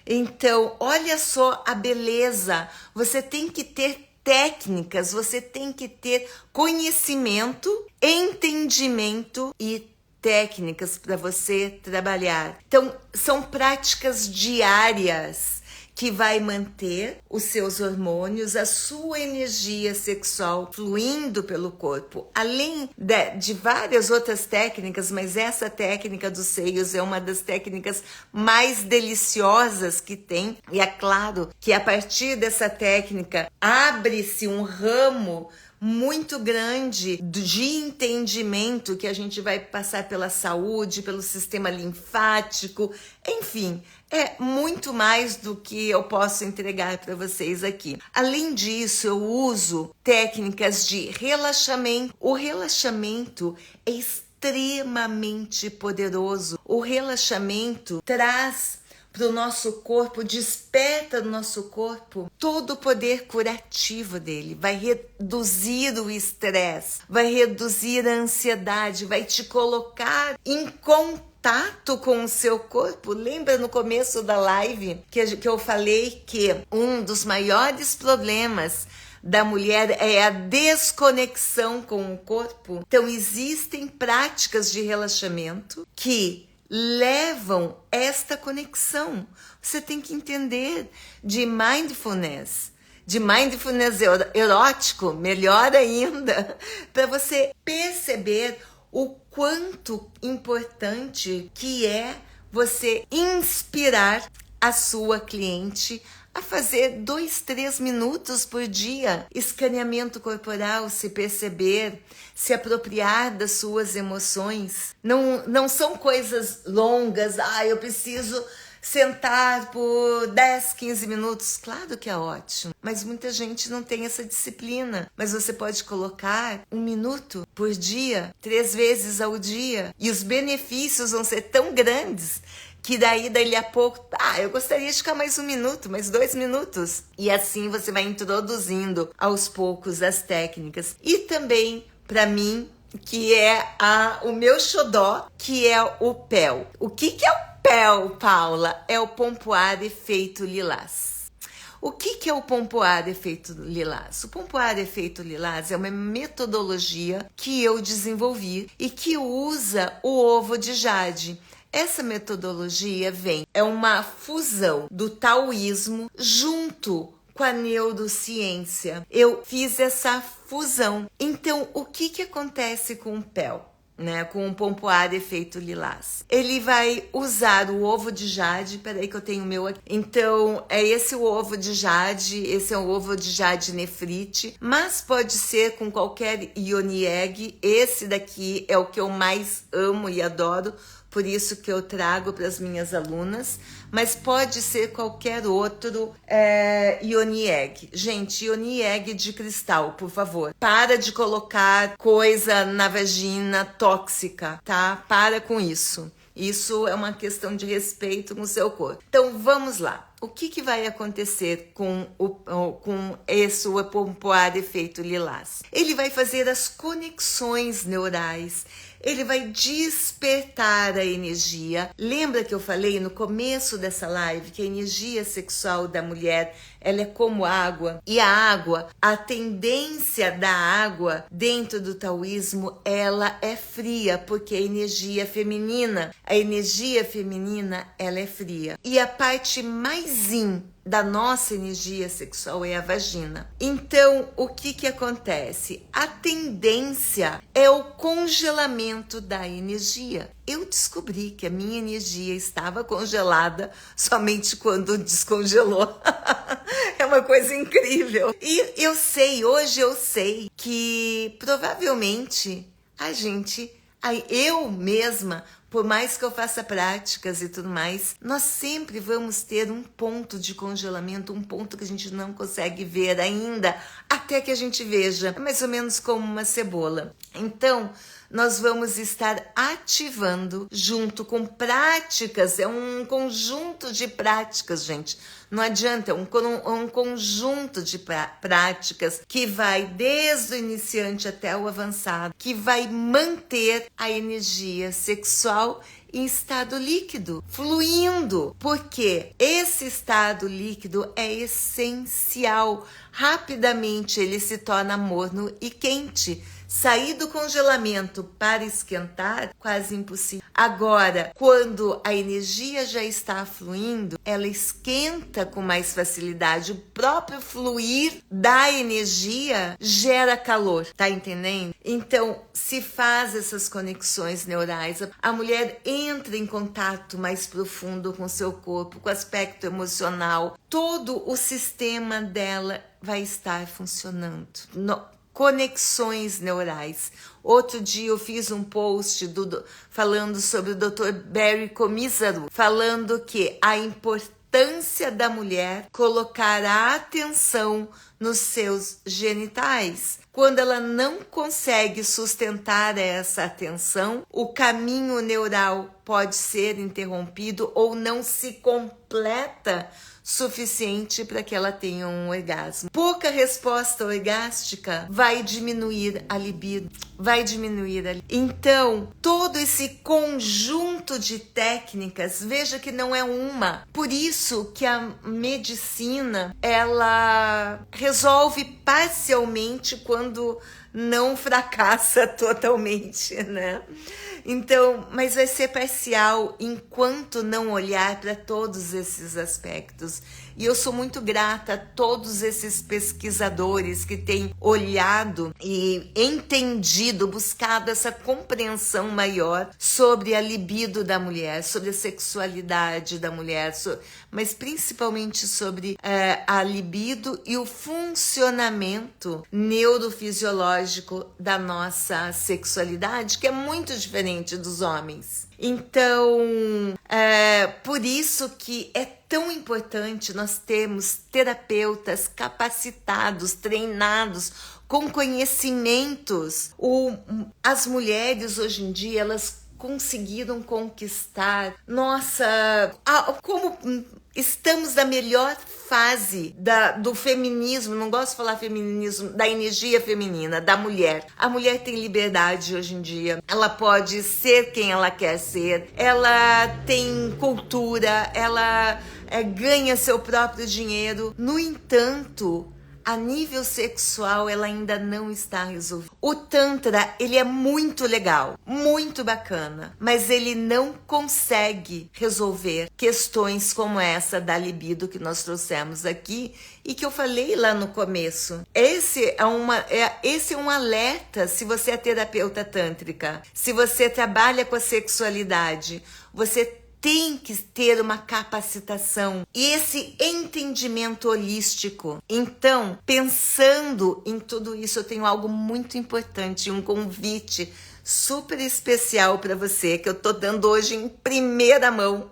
[SPEAKER 1] Então, olha só a beleza. Você tem que ter técnicas, você tem que ter conhecimento, entendimento e técnicas para você trabalhar. Então, são práticas diárias que vai manter os seus hormônios, a sua energia sexual fluindo pelo corpo. Além de várias outras técnicas, mas essa técnica dos seios é uma das técnicas mais deliciosas que tem. E é claro que a partir dessa técnica abre-se um ramo muito grande de entendimento que a gente vai passar pela saúde, pelo sistema linfático, enfim, é muito mais do que eu posso entregar para vocês aqui. Além disso, eu uso técnicas de relaxamento. O relaxamento é extremamente poderoso. O relaxamento traz para o nosso corpo, desperta no nosso corpo todo o poder curativo dele, vai reduzir o estresse, vai reduzir a ansiedade, vai te colocar em contato com o seu corpo. Lembra no começo da live que eu falei que um dos maiores problemas da mulher é a desconexão com o corpo? Então existem práticas de relaxamento que levam esta conexão. Você tem que entender de mindfulness erótico, melhor ainda, para você perceber o quanto importante que é você inspirar a sua cliente a fazer 2-3 minutos por dia, escaneamento corporal, se perceber, se apropriar das suas emoções. Não são coisas longas, eu preciso sentar por 10-15 minutos. Claro que é ótimo, mas muita gente não tem essa disciplina. Mas você pode colocar 1 minuto por dia, 3 vezes ao dia, e os benefícios vão ser tão grandes que daí a pouco, eu gostaria de ficar mais 1 minuto, mais 2 minutos. E assim você vai introduzindo aos poucos as técnicas. E também, para mim, que é o meu xodó, que é o PEL. O que é o PEL, Paula? É o Pompoar Efeito Lilás. O que é o Pompoar Efeito Lilás? O Pompoar Efeito Lilás é uma metodologia que eu desenvolvi e que usa o ovo de jade. Essa metodologia é uma fusão do taoísmo junto com a neurociência. Eu fiz essa fusão. Então, o que acontece com o PEL? Com o Pompoar Efeito Lilás? Ele vai usar o ovo de jade. Peraí que eu tenho o meu aqui. Então, é esse o ovo de jade. Esse é o ovo de jade nefrite. Mas pode ser com qualquer ioni egg. Esse daqui é o que eu mais amo e adoro. Por isso que eu trago para as minhas alunas, mas pode ser qualquer outro ioni egg. Gente, ioni egg de cristal, por favor. Para de colocar coisa na vagina tóxica, tá? Para com isso. Isso é uma questão de respeito com o seu corpo. Então, vamos lá. O que vai acontecer com esse Pompoar Efeito Lilás? Ele vai fazer as conexões neurais. Ele vai despertar a energia. Lembra que eu falei no começo dessa live que a energia sexual da mulher, ela é como água? E a água, a tendência da água dentro do taoísmo, ela é fria, porque a energia feminina, ela é fria. E a parte mais yin da nossa energia sexual é a vagina. Então, o que acontece? A tendência é o congelamento da energia. Eu descobri que a minha energia estava congelada somente quando descongelou. É uma coisa incrível. E hoje eu sei que provavelmente eu mesma, por mais que eu faça práticas e tudo mais, nós sempre vamos ter um ponto de congelamento, um ponto que a gente não consegue ver ainda, até que a gente veja. É mais ou menos como uma cebola. Então, nós vamos estar ativando junto com práticas, é um conjunto de práticas, gente. Não adianta, é um conjunto de práticas que vai desde o iniciante até o avançado, que vai manter a energia sexual em estado líquido, fluindo, porque esse estado líquido é essencial. Rapidamente ele se torna morno e quente. Sair do congelamento para esquentar, quase impossível. Agora, quando a energia já está fluindo, ela esquenta com mais facilidade. O próprio fluir da energia gera calor, tá entendendo? Então, se faz essas conexões neurais. A mulher entra em contato mais profundo com o seu corpo, com o aspecto emocional. Todo o sistema dela vai estar funcionando. Conexões neurais. Outro dia eu fiz um post falando sobre o Dr. Barry Comizero, falando que a importância da mulher colocar a atenção nos seus genitais. Quando ela não consegue sustentar essa atenção, o caminho neural pode ser interrompido ou não se completa suficiente para que ela tenha um orgasmo. Pouca resposta orgástica vai diminuir a libido, Então, todo esse conjunto de técnicas, veja que não é uma. Por isso que a medicina, ela resolve parcialmente quando não fracassa totalmente, né? Então, mas vai ser parcial enquanto não olhar para todos esses aspectos. E eu sou muito grata a todos esses pesquisadores que têm olhado e entendido, buscado essa compreensão maior sobre a libido da mulher, sobre a sexualidade da mulher, mas principalmente sobre a libido e o funcionamento neurofisiológico da nossa sexualidade, que é muito diferente dos homens. Então, por isso que é tão importante nós termos terapeutas capacitados, treinados, com conhecimentos. As mulheres hoje em dia, elas conseguiram conquistar. Nossa, como estamos na melhor fase do feminismo, não gosto de falar feminismo, da energia feminina, da mulher. A mulher tem liberdade hoje em dia, ela pode ser quem ela quer ser, ela tem cultura, ela ganha seu próprio dinheiro. No entanto, a nível sexual, ela ainda não está resolvida. O Tantra, ele é muito legal, muito bacana, mas ele não consegue resolver questões como essa da libido que nós trouxemos aqui e que eu falei lá no começo. Esse é um alerta se você é terapeuta tântrica, se você trabalha com a sexualidade, você tem que ter uma capacitação e esse entendimento holístico. Então, pensando em tudo isso, eu tenho algo muito importante, um convite super especial para você, que eu tô dando hoje em primeira mão.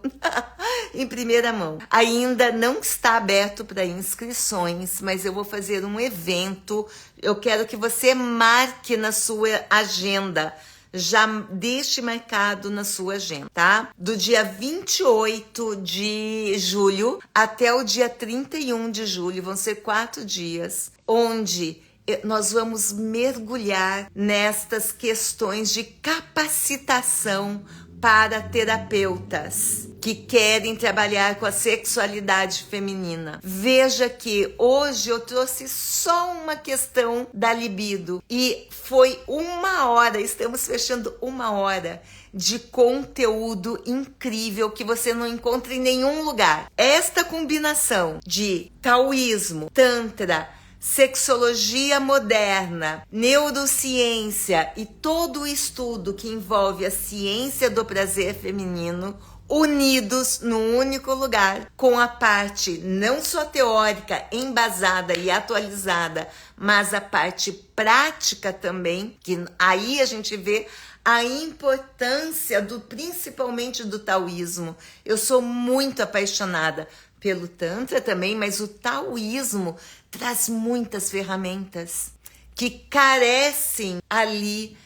[SPEAKER 1] Em primeira mão. Ainda não está aberto para inscrições, mas eu vou fazer um evento. Eu quero que você marque na sua agenda. Já deixe marcado na sua agenda, tá? Do dia 28 de julho até o dia 31 de julho, vão ser 4 dias, onde nós vamos mergulhar nestas questões de capacitação para terapeutas que querem trabalhar com a sexualidade feminina. Veja que hoje eu trouxe só uma questão da libido e foi 1 hora, estamos fechando 1 hora de conteúdo incrível que você não encontra em nenhum lugar. Esta combinação de taoísmo, tantra, sexologia moderna, neurociência e todo o estudo que envolve a ciência do prazer feminino unidos num único lugar, com a parte não só teórica, embasada e atualizada, mas a parte prática também, que aí a gente vê a importância principalmente do taoísmo. Eu sou muito apaixonada pelo Tantra também, mas o taoísmo traz muitas ferramentas que carecem ali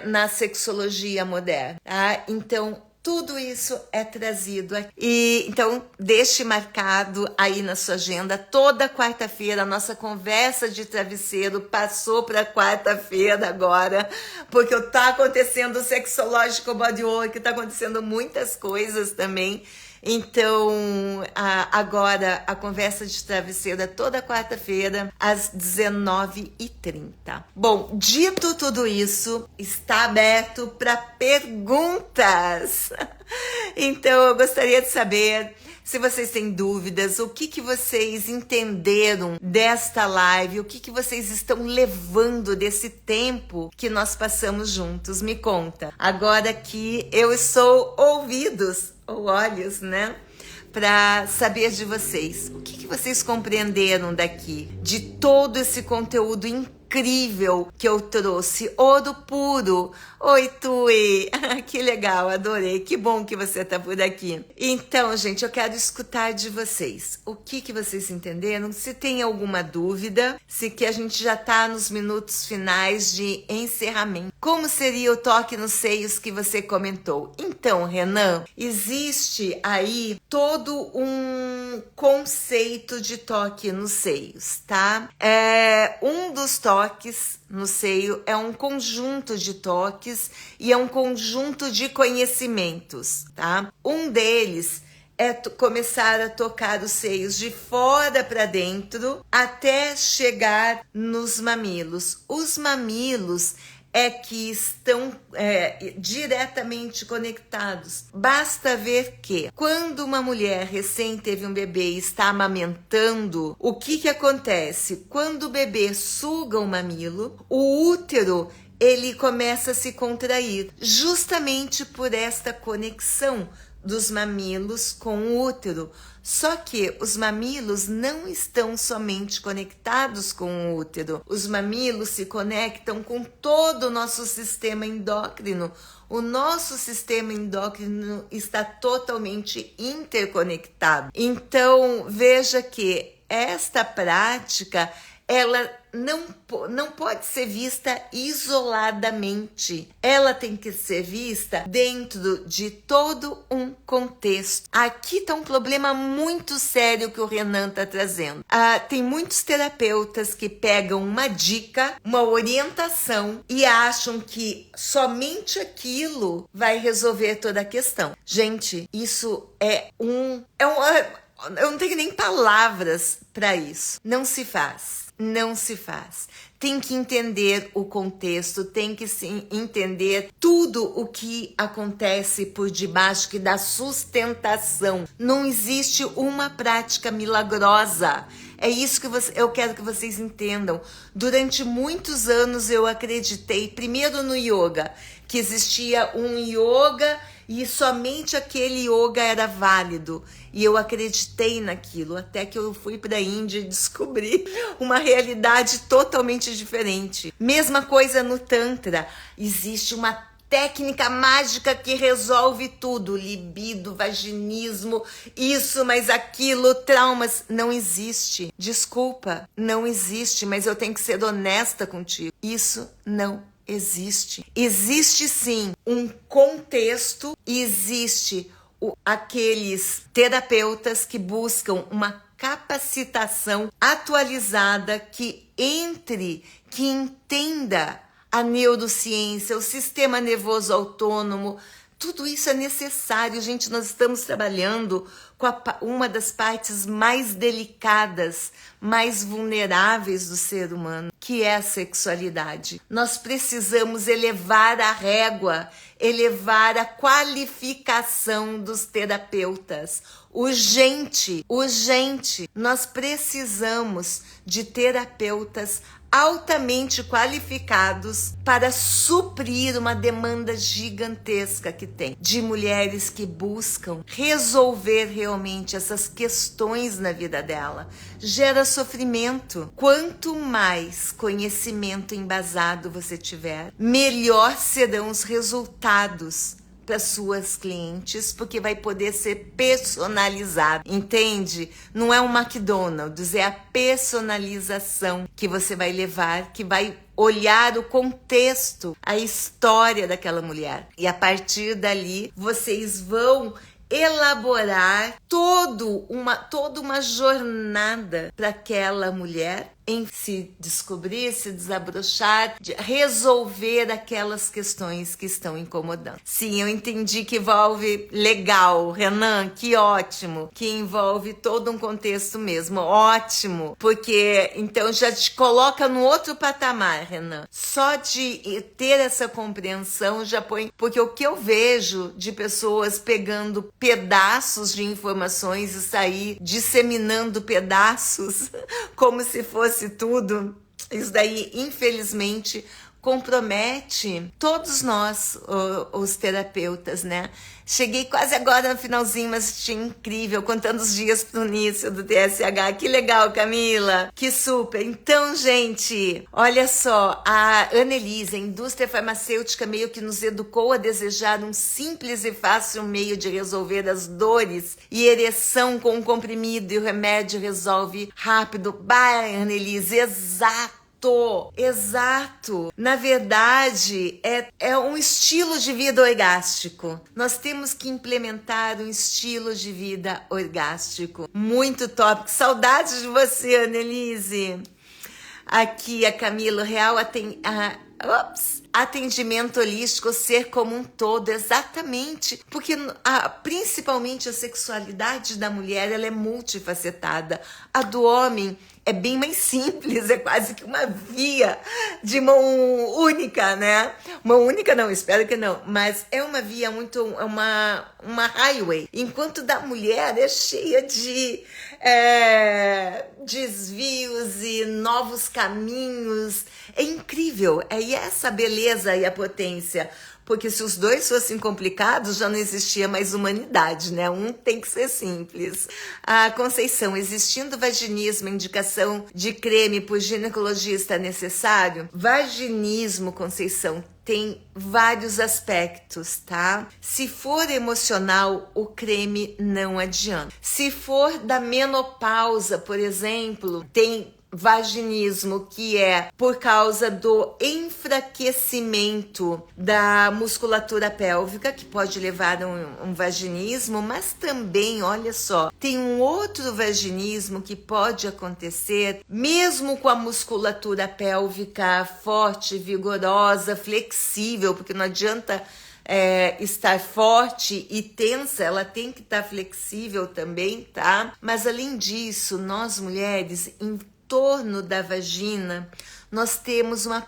[SPEAKER 1] na sexologia moderna. Tá? Então, Tudo isso é trazido aqui. E então, deixe marcado aí na sua agenda, toda quarta-feira, a nossa conversa de travesseiro passou para quarta-feira agora, porque tá acontecendo o Sexológico Bodywork, tá acontecendo muitas coisas também. Então, agora a conversa de travesseiro é toda quarta-feira, às 19h30. Bom, dito tudo isso, está aberto para perguntas. Então, eu gostaria de saber se vocês têm dúvidas, o que vocês entenderam desta live, o que vocês estão levando desse tempo que nós passamos juntos. Me conta. Agora que eu sou ouvidos ou olhos, né? Para saber de vocês. O que vocês compreenderam daqui? De todo esse conteúdo incrível que eu trouxe. Ouro puro. Oi, Tui. Que legal, adorei. Que bom que você tá por aqui. Então, gente, eu quero escutar de vocês. O que vocês entenderam? Se tem alguma dúvida, se que a gente já tá nos minutos finais de encerramento. Como seria o toque nos seios que você comentou? Então, Renan, existe aí todo um conceito de toque nos seios, tá? Um dos toques no seio é um conjunto de toques e é um conjunto de conhecimentos, tá? Um deles é começar a tocar os seios de fora para dentro até chegar nos mamilos. Os mamilos é que estão diretamente conectados. Basta ver que quando uma mulher recém teve um bebê e está amamentando, o que acontece? Quando o bebê suga o mamilo, o útero ele começa a se contrair, justamente por esta conexão dos mamilos com o útero. Só que os mamilos não estão somente conectados com o útero. Os mamilos se conectam com todo o nosso sistema endócrino. O nosso sistema endócrino está totalmente interconectado. Então, veja que esta prática, ela não pode ser vista isoladamente. Ela tem que ser vista dentro de todo um contexto. Aqui está um problema muito sério que o Renan está trazendo. Tem muitos terapeutas que pegam uma dica, uma orientação e acham que somente aquilo vai resolver toda a questão. Gente, isso eu não tenho nem palavras para isso. Não se faz. Não se faz. Tem que entender o contexto, tem que sim entender tudo o que acontece por debaixo que dá sustentação. Não existe uma prática milagrosa. É isso que eu quero que vocês entendam. Durante muitos anos eu acreditei, primeiro no yoga, que existia um yoga e somente aquele yoga era válido. E eu acreditei naquilo, até que eu fui para a Índia e descobri uma realidade totalmente diferente. Mesma coisa no Tantra. Existe uma técnica mágica que resolve tudo. Libido, vaginismo, isso, mas aquilo, traumas. Não existe. Desculpa, não existe, mas eu tenho que ser honesta contigo. Isso não existe. Existe sim um contexto, existe aqueles terapeutas que buscam uma capacitação atualizada que entenda a neurociência, o sistema nervoso autônomo. Tudo isso é necessário, gente. Nós estamos trabalhando com uma das partes mais delicadas, mais vulneráveis do ser humano, que é a sexualidade. Nós precisamos elevar a régua, elevar a qualificação dos terapeutas. Urgente, urgente. Nós precisamos de terapeutas altamente qualificados para suprir uma demanda gigantesca que tem de mulheres que buscam resolver realmente essas questões na vida dela. Gera sofrimento. Quanto mais conhecimento embasado você tiver, melhor serão os resultados para suas clientes, porque vai poder ser personalizado, entende? Não é um McDonald's, é a personalização que você vai levar, que vai olhar o contexto, a história daquela mulher. E a partir dali, vocês vão elaborar toda uma jornada para aquela mulher em se descobrir, se desabrochar, de resolver aquelas questões que estão incomodando. Sim, eu entendi que envolve legal, Renan, que ótimo, que envolve todo um contexto mesmo, ótimo, porque então já te coloca no outro patamar, Renan. Só de ter essa compreensão já põe, porque o que eu vejo de pessoas pegando pedaços de informações e sair disseminando pedaços como se fosse tudo, isso daí, infelizmente, compromete todos nós, os terapeutas, né? Cheguei quase agora no finalzinho, mas achei incrível, contando os dias pro início do TSH. Que legal, Camila! Que super! Então, gente, olha só, a Annelise, a indústria farmacêutica meio que nos educou a desejar um simples e fácil meio de resolver as dores e ereção com um comprimido e o remédio resolve rápido. Bah, Annelise, exato! Exato. Na verdade, é um estilo de vida orgástico. Nós temos que implementar um estilo de vida orgástico. Muito top. Que saudade de você, Annelise. Aqui a Camila, real atendimento holístico, ser como um todo, exatamente, porque principalmente a sexualidade da mulher, ela é multifacetada. A do homem é bem mais simples, é quase que uma via de mão única, né? Mão única não, espero que não, mas é uma via uma highway, enquanto da mulher é cheia de desvios e novos caminhos. É incrível, é essa beleza e a potência. Porque se os dois fossem complicados, já não existia mais humanidade, né? Um tem que ser simples. A Conceição, existindo vaginismo, indicação de creme por ginecologista necessário? Vaginismo, Conceição, tem vários aspectos, tá? Se for emocional, o creme não adianta. Se for da menopausa, por exemplo, tem vaginismo, que é por causa do enfraquecimento da musculatura pélvica, que pode levar a um vaginismo, mas também, olha só, tem um outro vaginismo que pode acontecer mesmo com a musculatura pélvica forte, vigorosa, flexível, porque não adianta estar forte e tensa, ela tem que estar flexível também, tá? Mas além disso, nós mulheres, em torno da vagina, nós temos uma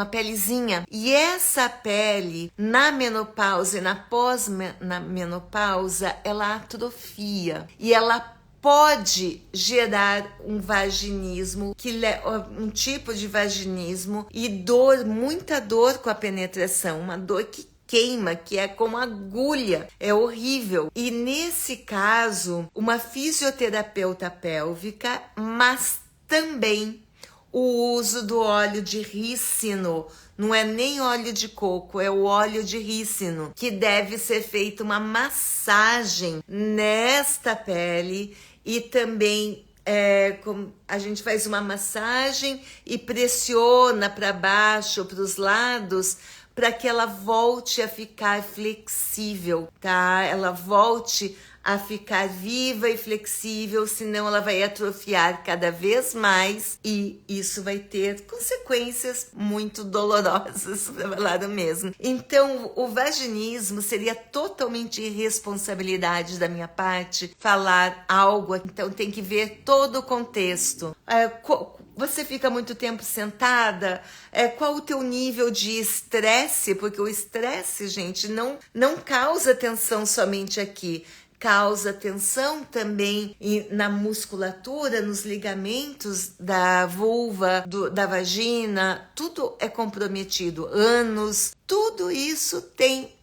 [SPEAKER 1] pelezinha. E essa pele, na menopausa e na pós-menopausa, ela atrofia. E ela pode gerar um vaginismo, um tipo de vaginismo e dor, muita dor com a penetração, uma dor que queima, que é como agulha, é horrível. E nesse caso, uma fisioterapeuta pélvica, mas também o uso do óleo de rícino, não é nem óleo de coco, é o óleo de rícino, que deve ser feita uma massagem nesta pele e também a gente faz uma massagem e pressiona para baixo, para os lados, para que ela volte a ficar flexível, tá? Ela volte a ficar viva e flexível, senão ela vai atrofiar cada vez mais e isso vai ter consequências muito dolorosas, para falar do mesmo. Então, o vaginismo seria totalmente irresponsabilidade da minha parte falar algo, então tem que ver todo o contexto. Você fica muito tempo sentada? Qual o teu nível de estresse? Porque o estresse, gente, não causa tensão somente aqui. Causa tensão também na musculatura, nos ligamentos da vulva, da vagina, tudo é comprometido. Ânus, Tudo isso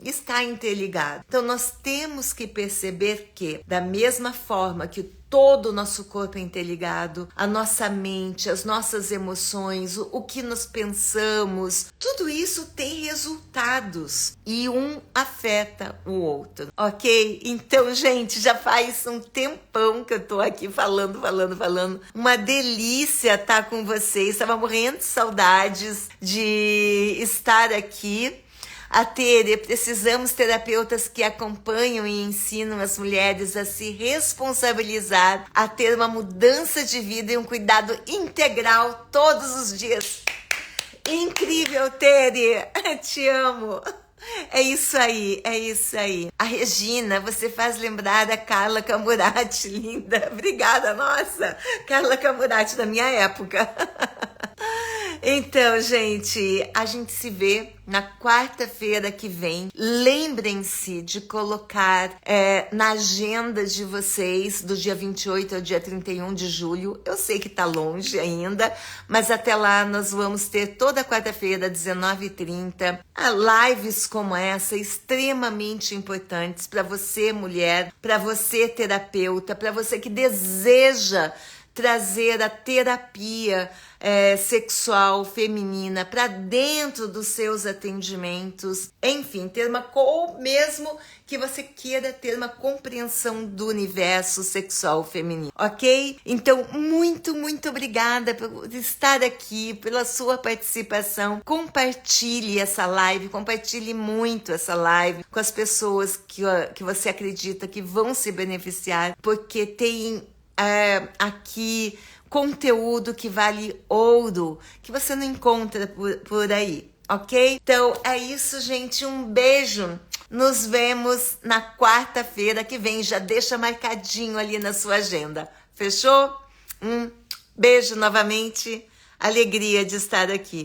[SPEAKER 1] está interligado. Então nós temos que perceber que, da mesma forma que todo o nosso corpo é interligado, a nossa mente, as nossas emoções, o que nós pensamos, tudo isso tem resultados e um afeta o outro, ok? Então, gente, já faz um tempão que eu tô aqui falando. Uma delícia estar com vocês. Estava morrendo de saudades de estar aqui. A Tere, precisamos terapeutas que acompanham e ensinam as mulheres a se responsabilizar, a ter uma mudança de vida e um cuidado integral todos os dias. Incrível, Tere! Te amo! É isso aí. A Regina, você faz lembrar a Carla Camurati, linda. Obrigada, nossa! Carla Camurati da minha época. Então, gente, a gente se vê na quarta-feira que vem. Lembrem-se de colocar na agenda de vocês, do dia 28 ao dia 31 de julho. Eu sei que tá longe ainda, mas até lá nós vamos ter toda quarta-feira, 19h30, lives como essa, extremamente importantes para você, mulher, para você, terapeuta, para você que deseja trazer a terapia sexual feminina para dentro dos seus atendimentos, enfim, mesmo que você queira ter uma compreensão do universo sexual feminino, ok? Então, muito obrigada por estar aqui, pela sua participação. Compartilhe essa live, compartilhe muito essa live com as pessoas que você acredita que vão se beneficiar, porque tem aqui conteúdo que vale ouro, que você não encontra por aí, ok? Então é isso, gente, um beijo, nos vemos na quarta-feira que vem, já deixa marcadinho ali na sua agenda, fechou? Beijo novamente, alegria de estar aqui.